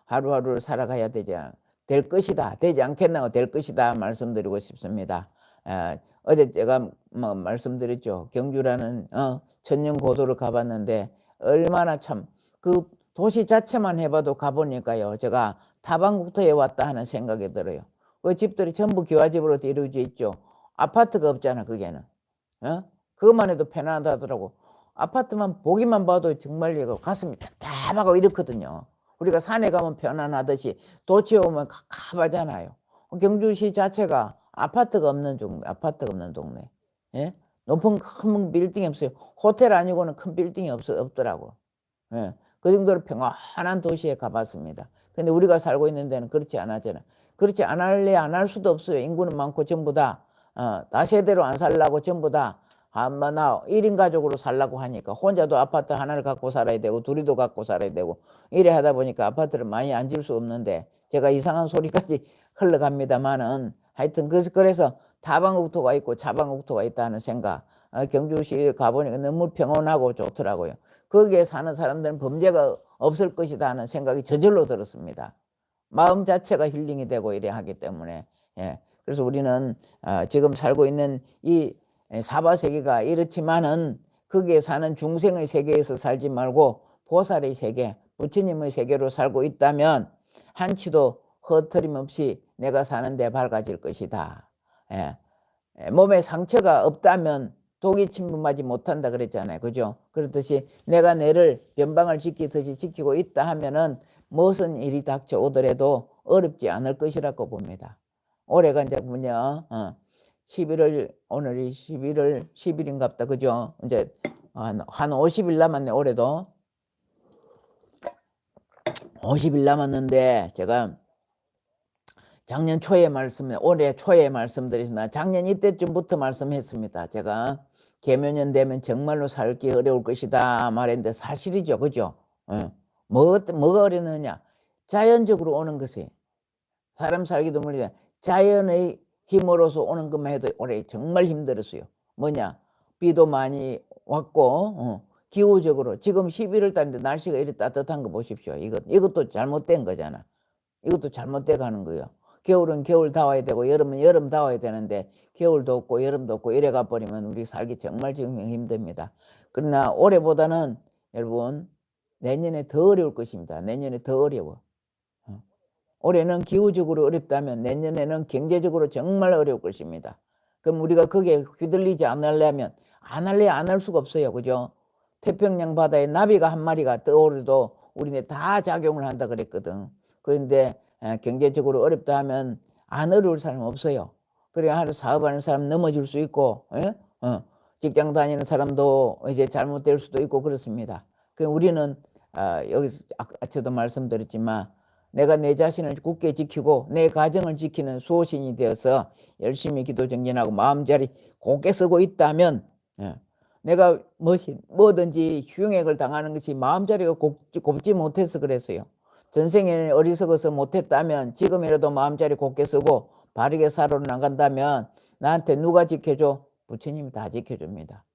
하루하루를 살아가야 될 것이다. 되지 않겠나 될 것이다 말씀드리고 싶습니다. 어제 제가 말씀드렸죠. 경주라는 천년고도를 가봤는데 얼마나 참 그 도시 자체만 해봐도 가보니까요. 제가 다방국토에 왔다 하는 생각이 들어요. 그 집들이 전부 기와집으로 이루어져 있죠. 아파트가 없잖아 그게는. 그것만 해도 편안하더라고. 아파트만 보기만 봐도 정말 가슴이 답답하고 이렇거든요. 우리가 산에 가면 편안하듯이 도시에 오면 갑갑하잖아요. 경주시 자체가 아파트가 없는 동네. 예? 높은 큰 빌딩이 없어요. 호텔 아니고는 큰 빌딩이 없더라고. 예. 그 정도로 평안한 도시에 가봤습니다. 근데 우리가 살고 있는 데는 그렇지 않았잖아. 그렇지 안 할 수도 없어요. 인구는 많고 전부 다 다세대로 안 살라고 전부 다 나 1인 가족으로 살라고 하니까 혼자도 아파트 하나를 갖고 살아야 되고 둘이도 갖고 살아야 되고 이래 하다 보니까 아파트를 많이 안 질 수 없는데 제가 이상한 소리까지 흘러갑니다만은 하여튼 그래서 다방국토가 있고 자방국토가 있다는 생각 경주시에 가보니까 너무 평온하고 좋더라고요. 거기에 사는 사람들은 범죄가 없을 것이다 하는 생각이 저절로 들었습니다. 마음 자체가 힐링이 되고 이래 하기 때문에 그래서 우리는 지금 살고 있는 이 사바세계가 이렇지만은 거기에 사는 중생의 세계에서 살지 말고 보살의 세계, 부처님의 세계로 살고 있다면 한치도 허트림없이 내가 사는 데 밝아질 것이다. 몸에 상처가 없다면 독이 침범하지 못한다 그랬잖아요. 그죠? 그렇듯이 내가 내를 변방을 지키듯이 지키고 있다 하면은 무슨 일이 닥쳐오더라도 어렵지 않을 것이라고 봅니다. 올해가 이제 뭐냐 11월 오늘이 11월 10일인갑다. 그죠? 이제 한 50일 남았네 올해도. 50일 남았는데 제가 작년 초에 올해 초에 말씀드렸습니다. 작년 이때쯤부터 말씀했습니다. 제가 개묘년 되면 정말로 살기 어려울 것이다 말했는데 사실이죠. 그죠? 뭐가 어려느냐? 자연적으로 오는 것이 사람 살기도 물리다. 자연의 힘으로서 오는 것만 해도 올해 정말 힘들었어요. 뭐냐? 비도 많이 왔고 기후적으로 지금 11월 달인데 날씨가 이렇게 따뜻한 거 보십시오. 이것도 잘못된 거잖아. 이것도 잘못돼 가는 거예요. 겨울은 겨울 다 와야 되고 여름은 여름 다 와야 되는데 겨울도 없고 여름도 없고 이래 가버리면 우리 살기 정말 지금 힘듭니다. 그러나 올해보다는 여러분 내년에 더 어려울 것입니다. 내년에 더 어려워. 올해는 기후적으로 어렵다면 내년에는 경제적으로 정말 어려울 것입니다. 그럼 우리가 거기에 휘둘리지 않으려면 안 할 수가 없어요. 그죠? 태평양 바다에 나비가 한 마리가 떠오르도 우리네 다 작용을 한다 그랬거든. 그런데 경제적으로 어렵다 하면 안 어려울 사람 없어요. 그래 하루 사업하는 사람 넘어질 수 있고 직장 다니는 사람도 이제 잘못될 수도 있고 그렇습니다. 그 우리는 여기서 아까도 말씀드렸지만 내가 내 자신을 굳게 지키고 내 가정을 지키는 수호신이 되어서 열심히 기도 정진하고 마음자리 곱게 쓰고 있다면 내가 뭐든지 흉액을 당하는 것이 마음자리가 곱지 못해서 그랬어요. 전생에 어리석어서 못했다면 지금이라도 마음자리 곱게 쓰고 바르게 살아 나간다면 나한테 누가 지켜줘? 부처님이 다 지켜줍니다.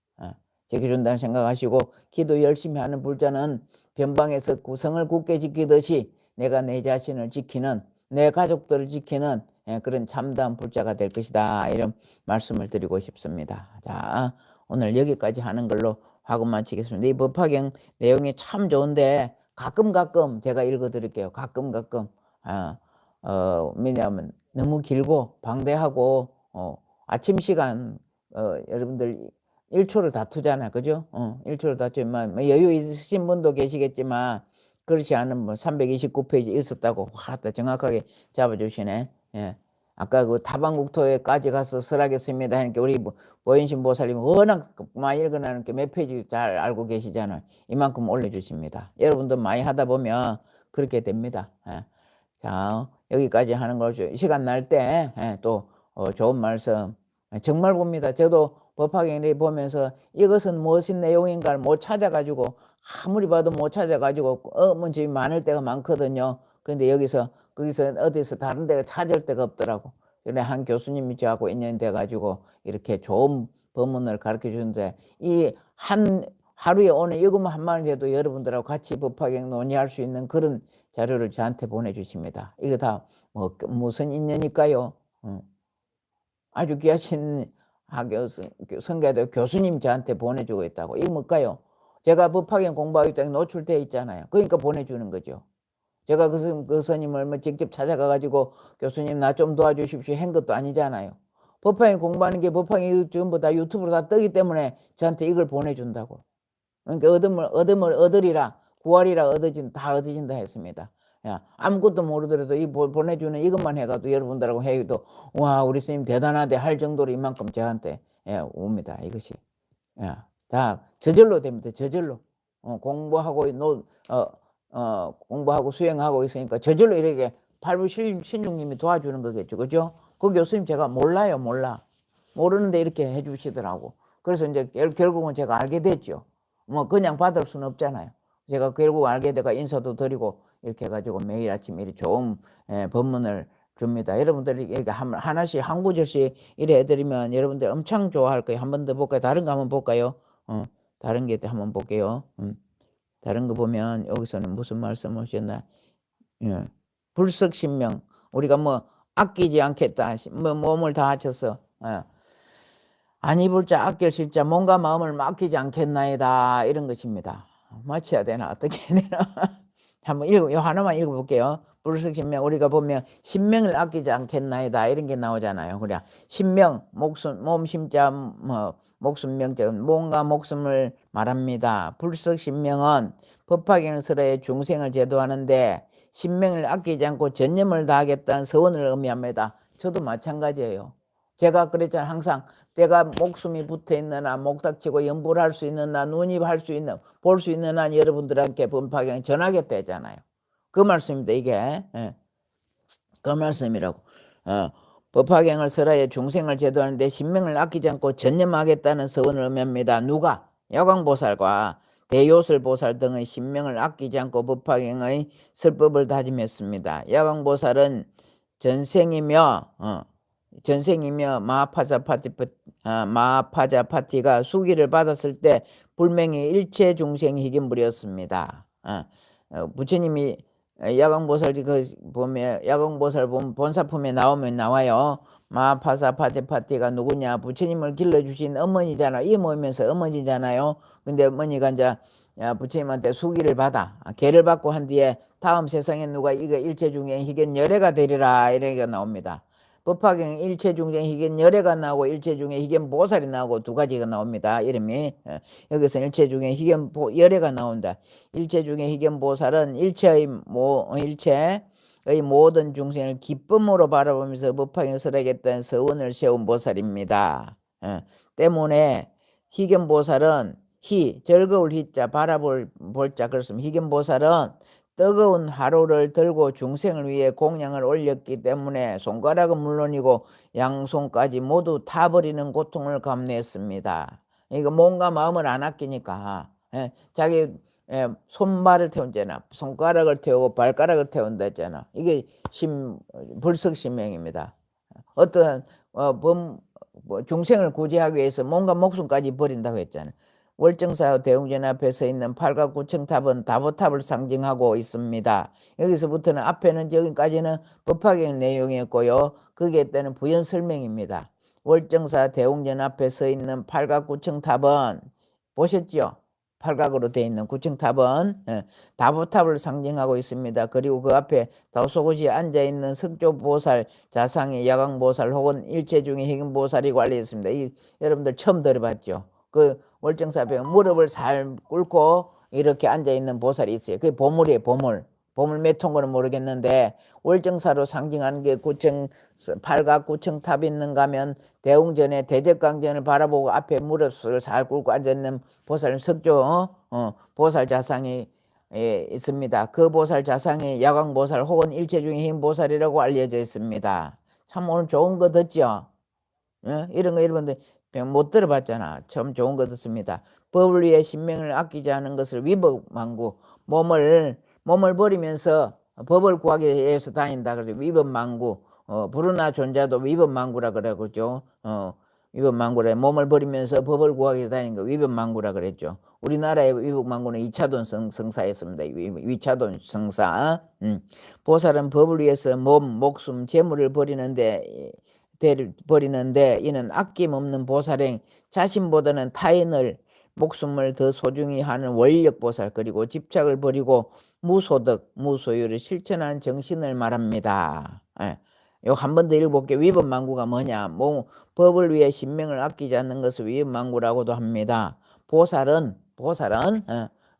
지켜준다는 생각하시고 기도 열심히 하는 불자는 변방에서 구성을 굳게 지키듯이 내가 내 자신을 지키는 내 가족들을 지키는 그런 참다운 불자가 될 것이다. 이런 말씀을 드리고 싶습니다. 자, 오늘 여기까지 하는 걸로 하고 마치겠습니다. 이 법화경 내용이 참 좋은데 가끔 제가 읽어 드릴게요. 가끔 왜냐하면 너무 길고 방대하고 아침 시간 여러분들 1초를 다투잖아요. 그죠? 1초를 다투면 여유 있으신 분도 계시겠지만 그렇지 않은 329페이지 있었다고 정확하게 잡아주시네. 예. 아까 그 다방국토에까지 가서 설하겠습니다 하니까 우리 보현신 보살님 워낙 많이 읽어나니까 몇 페이지 잘 알고 계시잖아요. 이만큼 올려주십니다. 여러분도 많이 하다 보면 그렇게 됩니다. 예. 자, 여기까지 하는 거죠. 시간 날 때 또 좋은 말씀 정말 봅니다. 저도 법화경을 보면서 이것은 무엇인 내용인가를 못 찾아가지고 아무리 봐도 못 찾아가지고 문집이 많을 때가 많거든요. 근데 거기서 어디서 다른 데가 찾을 데가 없더라고. 그래 한 교수님이 저하고 인연이 돼가지고 이렇게 좋은 법문을 가르쳐 주는데 하루에 오늘 이것만 한 마디 해도 여러분들하고 같이 법화경 논의할 수 있는 그런 자료를 저한테 보내주십니다. 이거 다 무슨 인연일까요? 아주 귀하신 성가대 교수님 저한테 보내주고 있다고. 이거 뭘까요? 제가 법화경 공부하기 때문에 노출돼 있잖아요. 그러니까 보내주는 거죠. 제가 그 스님을 직접 찾아가가지고 교수님 나 좀 도와주십시오 한 것도 아니잖아요. 법화경 공부하는 게 법화경 전부 다 유튜브로 다 뜨기 때문에 저한테 이걸 보내준다고. 그러니까 얻으리라 구하리라 다 얻어진다 했습니다. 야, 아무것도 모르더라도 보내주는 이것만 해가도 여러분들하고 해도 와 우리 스님 대단하대 할 정도로 이만큼 저한테 옵니다. 이것이 다 저절로 됩니다. 저절로 공부하고 공부하고 수행하고 있으니까 저절로 이렇게 팔부 신중님이 도와주는 거겠죠. 그죠? 그 교수님 제가 몰라 모르는데 이렇게 해주시더라고. 그래서 이제 결국은 제가 알게 됐죠. 그냥 받을 수는 없잖아요. 제가 결국 알게 돼가 인사도 드리고 이렇게 해가지고 매일 아침 이렇게 좋은 법문을 줍니다. 여러분들이 이렇게 하나씩 한 구절씩 이래 해드리면 여러분들 엄청 좋아할 거예요. 한 번 더 볼까요? 다른 거 한번 볼까요? 다른 게 한번 볼게요. 다른 거 보면 여기서는 무슨 말씀 하셨나? 불석신명 우리가 아끼지 않겠다. 몸을 다 바쳐서 아니 불자 아낄 실자 몸과 마음을 맡기지 않겠나이다 이런 것입니다. 맞춰야 되나 어떻게 해야 되나 한번 하나만 읽어볼게요. 불석신명 우리가 보면 신명을 아끼지 않겠나이다 이런 게 나오잖아요. 그래 신명 몸 심자 목숨 명자 몸과 목숨을 말합니다. 불석신명은 법화경 설에 중생을 제도하는데 신명을 아끼지 않고 전념을 다하겠다는 서원을 의미합니다. 저도 마찬가지예요. 제가 그랬잖아요. 항상 내가 목숨이 붙어있는 한 목닥치고 연불 할 수 있는 한 눈이 할 수 있는 볼 수 있는 한 여러분들한테 법화경 전하겠다 했잖아요. 그 말씀입니다. 이게 그 말씀이라고. 법화경을 설하여 중생을 제도하는데 신명을 아끼지 않고 전념하겠다는 서원을 의미합니다. 누가? 야광보살과 대요술보살 등의 신명을 아끼지 않고 법화경의 설법을 다짐했습니다. 야광보살은 전생이며 마하파자파티가 수기를 받았을 때 불명히 일체 중생이 희견부렸습니다. 부처님이 야광보살 보면 야광보살 본사품에 나와요. 마하파자파티가 누구냐? 부처님을 길러주신 어머니잖아. 이모면서 어머니잖아요. 근데 어머니가 이제 부처님한테 수기를 받아 계를 받고 한 뒤에 다음 세상에 누가 이거 일체중생 희견 열애가 되리라 이렇게 나옵니다. 법화경 일체중생 희견 열애가 나오고 일체중생 희견 보살이 나오고 두 가지가 나옵니다. 이름이 여기서 일체중생 희견 열애가 나온다. 일체중생 희견 보살은 일체의 모든 중생을 기쁨으로 바라보면서 법화경을 설하겠다는 서원을 세운 보살입니다. 때문에 희견보살은 즐거울 희자 바라볼 볼자 그렇습니다. 희견보살은 뜨거운 화로를 들고 중생을 위해 공양을 올렸기 때문에 손가락은 물론이고 양손까지 모두 타버리는 고통을 감내했습니다. 이거 몸과 마음을 안 아끼니까 자기 손발을 태운잖아. 손가락을 태우고 발가락을 태운다 했잖아. 이게 불석신명입니다. 어떠한 중생을 구제하기 위해서 몸과 목숨까지 버린다고 했잖아. 월정사 대웅전 앞에 서 있는 팔각구청탑은 다보탑을 상징하고 있습니다. 여기서부터는 앞에는 여기까지는 법화경 내용이었고요. 거기에 따른 부연 설명입니다. 월정사 대웅전 앞에 서 있는 팔각구청탑은 보셨죠? 팔각으로 되어 있는 구청탑은 다보탑을 상징하고 있습니다. 그리고 그 앞에 다소곳이 앉아있는 석조보살 자상이 야광보살 혹은 일체중의 희견보살이고 알려졌습니다. 여러분들 처음 들어봤죠? 그 월정사 앞에 무릎을 살 꿇고 이렇게 앉아있는 보살이 있어요. 그게 보물이에요. 보물 몇 통거는 모르겠는데 월정사로 상징하는 게 팔각 구청탑이 있는가 하면 대웅전에 대적강전을 바라보고 앞에 무릎을 살 꿇고 앉아있는 보살 석조 보살 자상이 있습니다. 그 보살 자상이 야광보살 혹은 일체중의 희견보살이라고 알려져 있습니다. 참 오늘 좋은 거 듣죠? 이런 거 여러분들 못 들어봤잖아. 참 좋은 거 듣습니다. 법을 위해 신명을 아끼지 않은 것을 위법망구 몸을 버리면서 법을 구하기 위해서 다닌다. 그래서 위법망구 부르나 존자도 위법망구라 그러죠. 위법망구래. 몸을 버리면서 법을 구하기 위해서 다니는 거 위법망구라 그랬죠. 우리나라의 위법망구는 이차돈 성사였습니다. 위차돈 성사. 보살은 법을 위해서 몸, 목숨, 재물을 버리는데 이는 아낌없는 보살행, 자신보다는 타인을 목숨을 더 소중히 하는 원력보살, 그리고 집착을 버리고 무소득, 무소유를 실천한 정신을 말합니다. 요 한 번 더 읽어볼게요. 위법망구가 뭐냐? 법을 위해 신명을 아끼지 않는 것을 위법망구라고도 합니다. 보살은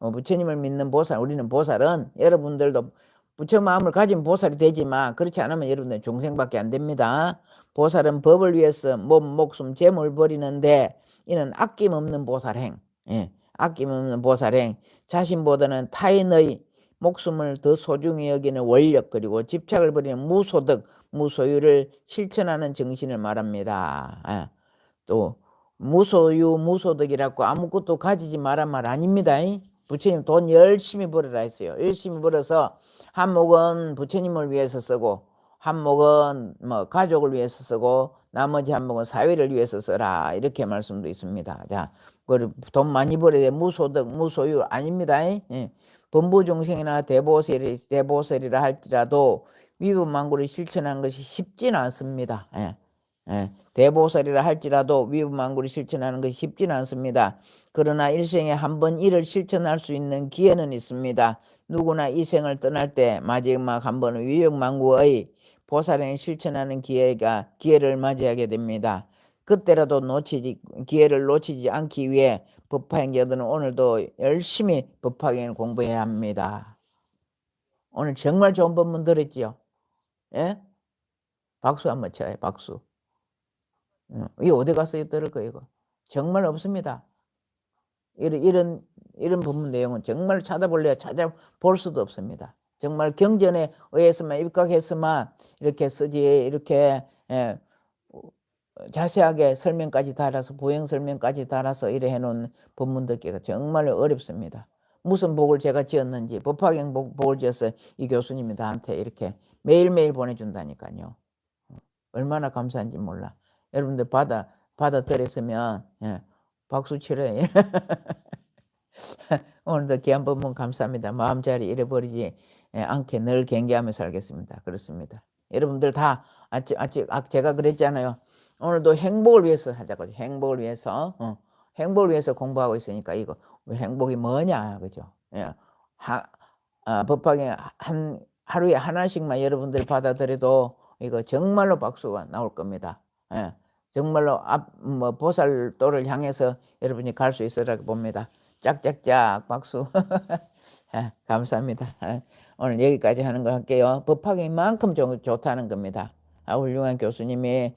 부처님을 믿는 보살, 우리는 보살은 여러분들도 부처 마음을 가진 보살이 되지만 그렇지 않으면 여러분들 중생밖에 안 됩니다. 보살은 법을 위해서 몸, 목숨, 재물 버리는데 이는 아낌없는 보살행, 아낌없는 보살행, 자신보다는 타인의 목숨을 더 소중히 여기는 원력, 그리고 집착을 버리는 무소득, 무소유를 실천하는 정신을 말합니다. 또 무소유, 무소득이라고 아무것도 가지지 말란 말 아닙니다. 부처님 돈 열심히 벌어라 했어요. 열심히 벌어서 한 목은 부처님을 위해서 쓰고 한 목은 뭐 가족을 위해서 쓰고 나머지 한 목은 사회를 위해서 써라 이렇게 말씀도 있습니다. 자, 돈 많이 벌어야 돼. 무소득, 무소유 아닙니다. 범부중생이나 대보살이라 할지라도 위법망구를 실천한 것이 쉽지는 않습니다. 대보살이라 할지라도 위법망구를 실천하는 것이 쉽지는 않습니다. 그러나 일생에 한 번 이를 실천할 수 있는 기회는 있습니다. 누구나 이 생을 떠날 때 마지막 한 번은 위법망구의 보살행을 실천하는 기회를 맞이하게 됩니다. 그때라도 기회를 놓치지 않기 위해 법화행자들은 오늘도 열심히 법화경을 공부해야 합니다. 오늘 정말 좋은 법문 들었죠? 예? 박수 한번 쳐요. 박수. 이 어디 가서 들을 거예요? 이거 정말 없습니다. 이런 법문 내용은 정말 찾아볼 수도 없습니다. 정말 경전에 의해서만 입각해서만 이렇게 쓰지 이렇게 자세하게 설명까지 달아서 부행 설명까지 달아서 이래 해놓은 법문 듣기가 정말 어렵습니다. 무슨 복을 제가 지었는지 법화경 복을 지어서 이 교수님이 나한테 이렇게 매일매일 보내준다니까요. 얼마나 감사한지 몰라. 여러분들 받아들였으면 박수 치래. 오늘도 귀한 법문 감사합니다. 마음자리 잃어버리지 않게 늘 경계하며 살겠습니다. 그렇습니다. 여러분들 다 제가 그랬잖아요. 오늘도 행복을 위해서 하자고. 행복을 위해서 행복을 위해서 공부하고 있으니까 이거 행복이 뭐냐 그죠? 법화경 하루에 하나씩만 여러분들이 받아들여도 이거 정말로 박수가 나올 겁니다. 정말로 보살도를 향해서 여러분이 갈 수 있으라고 봅니다. 짝짝짝 박수. 감사합니다. 오늘 여기까지 하는 거 할게요. 법화경만큼 좋다는 겁니다. 훌륭한 교수님이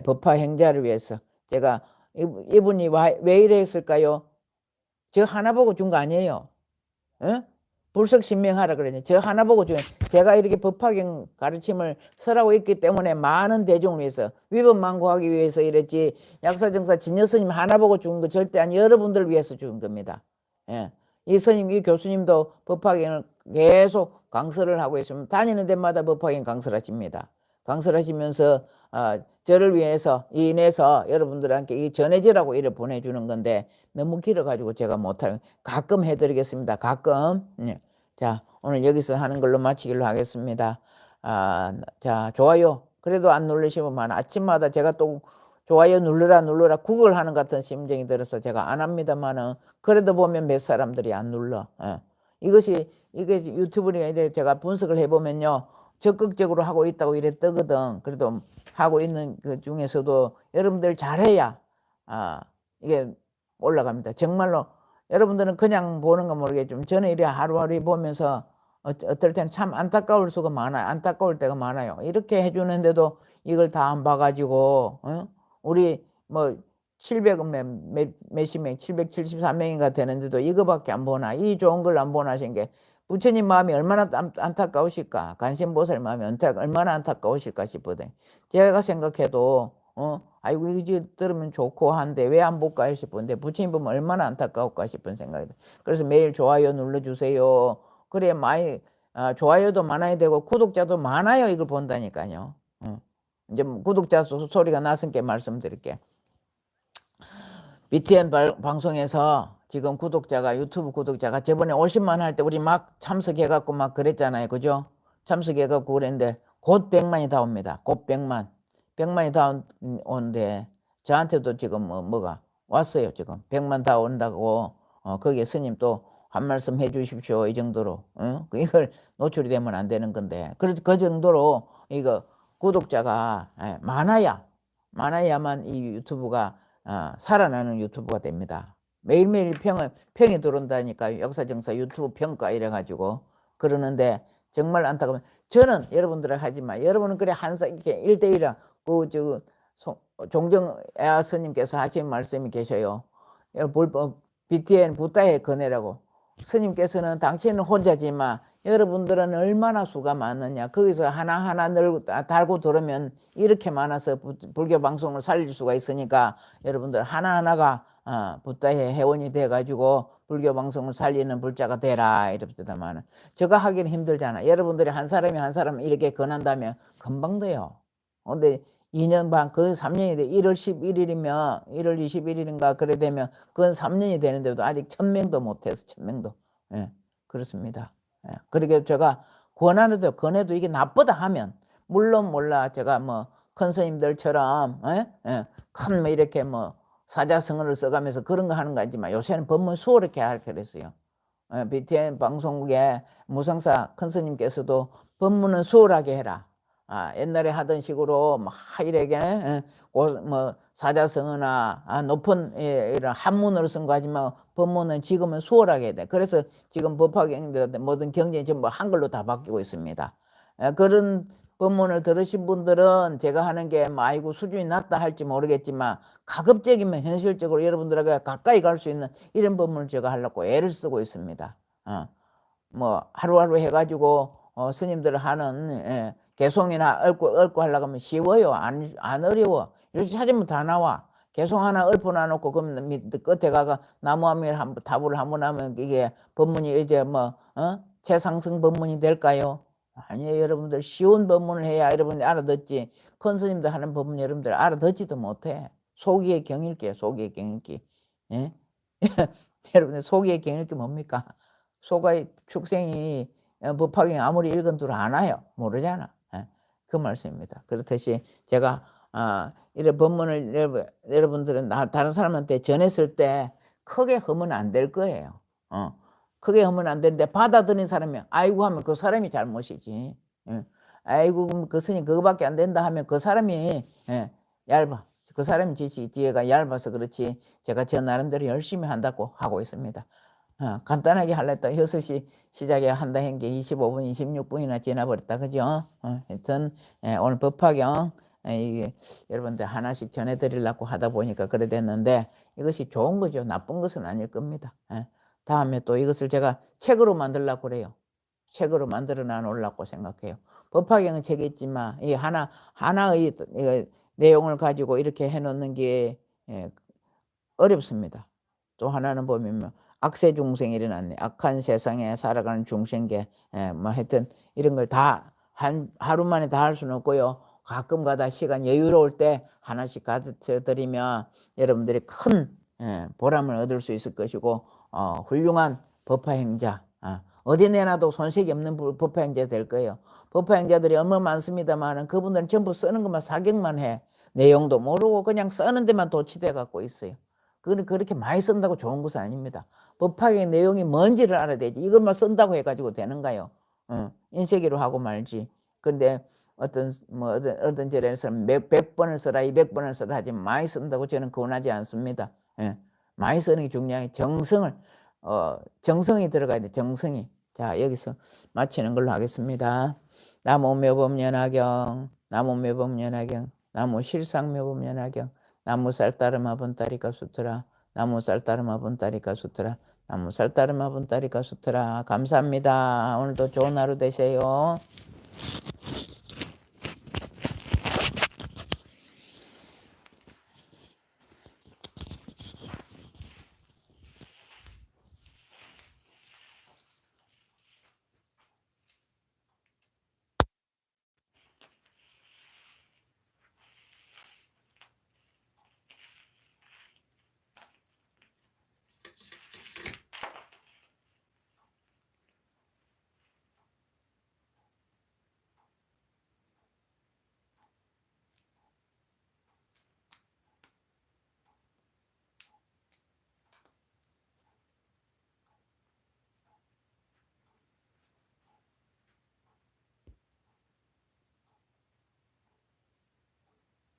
법화 행자를 위해서 제가 이분이 왜 이래 했을까요? 저 하나 보고 준 거 아니에요. 불석신명하라 그러니 저 하나 보고 준 제가 이렇게 법화경 가르침을 설하고 있기 때문에 많은 대중을 위해서 위법망고하기 위해서 이랬지 약사정사 진여스님 하나 보고 준 거 절대 아니 여러분들 위해서 준 겁니다. 이 스님, 이 교수님도 법화경을 계속 강설을 하고 있으면 다니는 데마다 법화경 강설을 하십니다. 강설을 하시면서 저를 위해서 인해서 여러분들한테 이 전해지라고 이를 보내주는 건데 너무 길어가지고 제가 못하면 가끔 해드리겠습니다. 가끔. 자, 오늘 여기서 하는 걸로 마치기로 하겠습니다. 자, 좋아요. 그래도 안 누르시면 아침마다 제가 또 좋아요 눌러라 구글 하는 같은 심정이 들어서 제가 안 합니다만은 그래도 보면 몇 사람들이 안 눌러. 이게 유튜브에 제가 분석을 해보면요. 적극적으로 하고 있다고 이래 뜨거든. 그래도 하고 있는 그 중에서도 여러분들 잘해야 이게 올라갑니다. 정말로 여러분들은 그냥 보는 거 모르겠지만 저는 이래 하루하루 보면서 어떨 때는 참 안타까울 수가 많아요. 안타까울 때가 많아요. 이렇게 해주는데도 이걸 다 안 봐가지고 우리 뭐 700은 몇십 명, 774명인가 되는데도 이거밖에 안 보나. 이 좋은 걸 안 보나 하신 게 부처님 마음이 얼마나 안타까우실까. 관심보살 마음이 얼마나 안타까우실까 싶거든. 제가 생각해도 아이고 이거 들으면 좋고 한데 왜 안 볼까 싶은데 부처님 보면 얼마나 안타까울까 싶은 생각이 들어요. 그래서 매일 좋아요 눌러주세요. 그래야 많이 좋아요도 많아야 되고 구독자도 많아요. 이걸 본다니까요. 이제 구독자 소리가 나서니까 말씀드릴게. BTN 방송에서 지금 유튜브 구독자가 저번에 50만 할 때 우리 막 참석해갖고 막 그랬잖아요. 그죠? 참석해갖고 그랬는데 곧 100만이 다 옵니다. 곧 100만. 100만이 다 오는데 저한테도 지금 뭐가 왔어요. 지금 100만 다 온다고 거기에 스님 또 한 말씀 해 주십시오. 이 정도로. 이걸 노출이 되면 안 되는 건데 그래서 그 정도로 이거 구독자가 많아야만 이 유튜브가 살아나는 유튜브가 됩니다. 매일매일 평이 들어온다니까요. 역사정사 유튜브 평가 이래가지고 그러는데 정말 안타까우면 저는 여러분들을 하지만 여러분은 그래 이렇게 1대1이라 종정애아 스님께서 하신 말씀이 계셔요. BTN 부다의 건해라고. 스님께서는 당신은 혼자지만 여러분들은 얼마나 수가 많느냐. 거기서 하나하나 달고 들으면 이렇게 많아서 불교 방송을 살릴 수가 있으니까 여러분들 하나하나가 부다의 회원이 돼가지고 불교 방송을 살리는 불자가 되라 이럽니다만 저거 하기는 힘들잖아. 여러분들이 한 사람 이렇게 권한다면 금방 돼요. 근데 2년 반, 그 3년이 돼. 1월 11일이면 1월 21일인가 그래 되면 그건 3년이 되는데도 아직 1000명도 못해서 1000명도. 그렇습니다. 그러게 제가 권해도 이게 나쁘다 하면 물론 몰라. 제가 뭐 큰 스님들처럼 큰 뭐 이렇게 뭐 사자성어를 써가면서 그런 거 하는 거 아니지만 요새는 법문 수월하게 할 그랬어요. BTN 방송국에 무상사 큰 스님께서도 법문은 수월하게 해라. 옛날에 하던 식으로 막 이렇게 뭐 사자성어나 높은 이런 한문으로 쓴 거 하지만 법문은 지금은 수월하게 해야 돼. 그래서 지금 법화경들 모든 경전이 전부 한글로 다 바뀌고 있습니다. 그런 법문을 들으신 분들은 제가 하는 게 뭐 아이고 수준이 낮다 할지 모르겠지만 가급적이면 현실적으로 여러분들에게 가까이 갈 수 있는 이런 법문을 제가 하려고 애를 쓰고 있습니다. 뭐 하루하루 해가지고 스님들 하는 개송이나 얽고 하려고 하면 쉬워요. 안 어려워. 이렇게 찾으면 다 나와. 개송 하나 읊어놔놓고 그럼 밑 끝에 가가 나무함에 답을 한번 하면 이게 법문이 이제 최상승 법문이 될까요? 아니에요. 여러분들 쉬운 법문을 해야 여러분들이 알아듣지. 큰 스님들 하는 법문 여러분들 알아듣지도 못해. 속이의 경읽기야. 속이의 경읽기. 예? 여러분들 속이의 경읽기 뭡니까? 속의 축생이 법화경 아무리 읽은 줄 아나요? 모르잖아. 그 말씀입니다. 그렇듯이 제가 이런 법문을 여러분들은 다른 사람한테 전했을 때 크게 하면 안 될 거예요. 크게 하면 안 되는데 받아들인 사람이 아이고 하면 그 사람이 잘못이지. 아이고 그 스님 그거밖에 안 된다 하면 그 사람이 얇아. 그 사람이 지혜가 얇아서 그렇지 제가 저 나름대로 열심히 한다고 하고 있습니다. 간단하게 할랬다 6시 시작에 한다 한 게 25분 26분이나 지나버렸다 그죠? 하여튼 오늘 법화경 이게 여러분들 하나씩 전해드리려고 하다 보니까 그래 됐는데 이것이 좋은 거죠. 나쁜 것은 아닐 겁니다. 다음에 또 이것을 제가 책으로 만들려고 그래요. 책으로 만들어 놓으려고 생각해요. 법화경은 책이 있지만 이 하나의 내용을 가지고 이렇게 해놓는 게 어렵습니다. 또 하나는 보면 악세 중생이 일어났네. 악한 세상에 살아가는 중생계 뭐 하여튼 이런 걸 다 하루 만에 다 할 수는 없고요. 가끔 가다 시간 여유로울 때 하나씩 가르쳐 드리면 여러분들이 큰 보람을 얻을 수 있을 것이고 훌륭한 법화행자 어디 내놔도 손색이 없는 법화행자 될 거예요. 법화행자들이 얼마나 많습니다만 그분들은 전부 쓰는 것만 사경만 해. 내용도 모르고 그냥 쓰는 데만 도취돼 갖고 있어요. 그렇게 많이 쓴다고 좋은 것은 아닙니다. 법화의 내용이 뭔지를 알아야 되지. 이것만 쓴다고 해가지고 되는가요? 인쇄기로 하고 말지. 근데 어떤 절에서는 100번을 써라 200번을 써라 하지만 많이 쓴다고 저는 권하지 않습니다. 많이 쓰는 게 중요해. 정성이 들어가야 돼. 정성이. 자 여기서 마치는 걸로 하겠습니다. 나무묘법연화경 나무묘법연화경 나무 실상묘법연화경 나무 쌀따르마 본따리까 수트라 나무 쌀따르마 본따리까 수트라 나무 쌀따르마 본따리까 수트라 감사합니다. 오늘도 좋은 하루 되세요.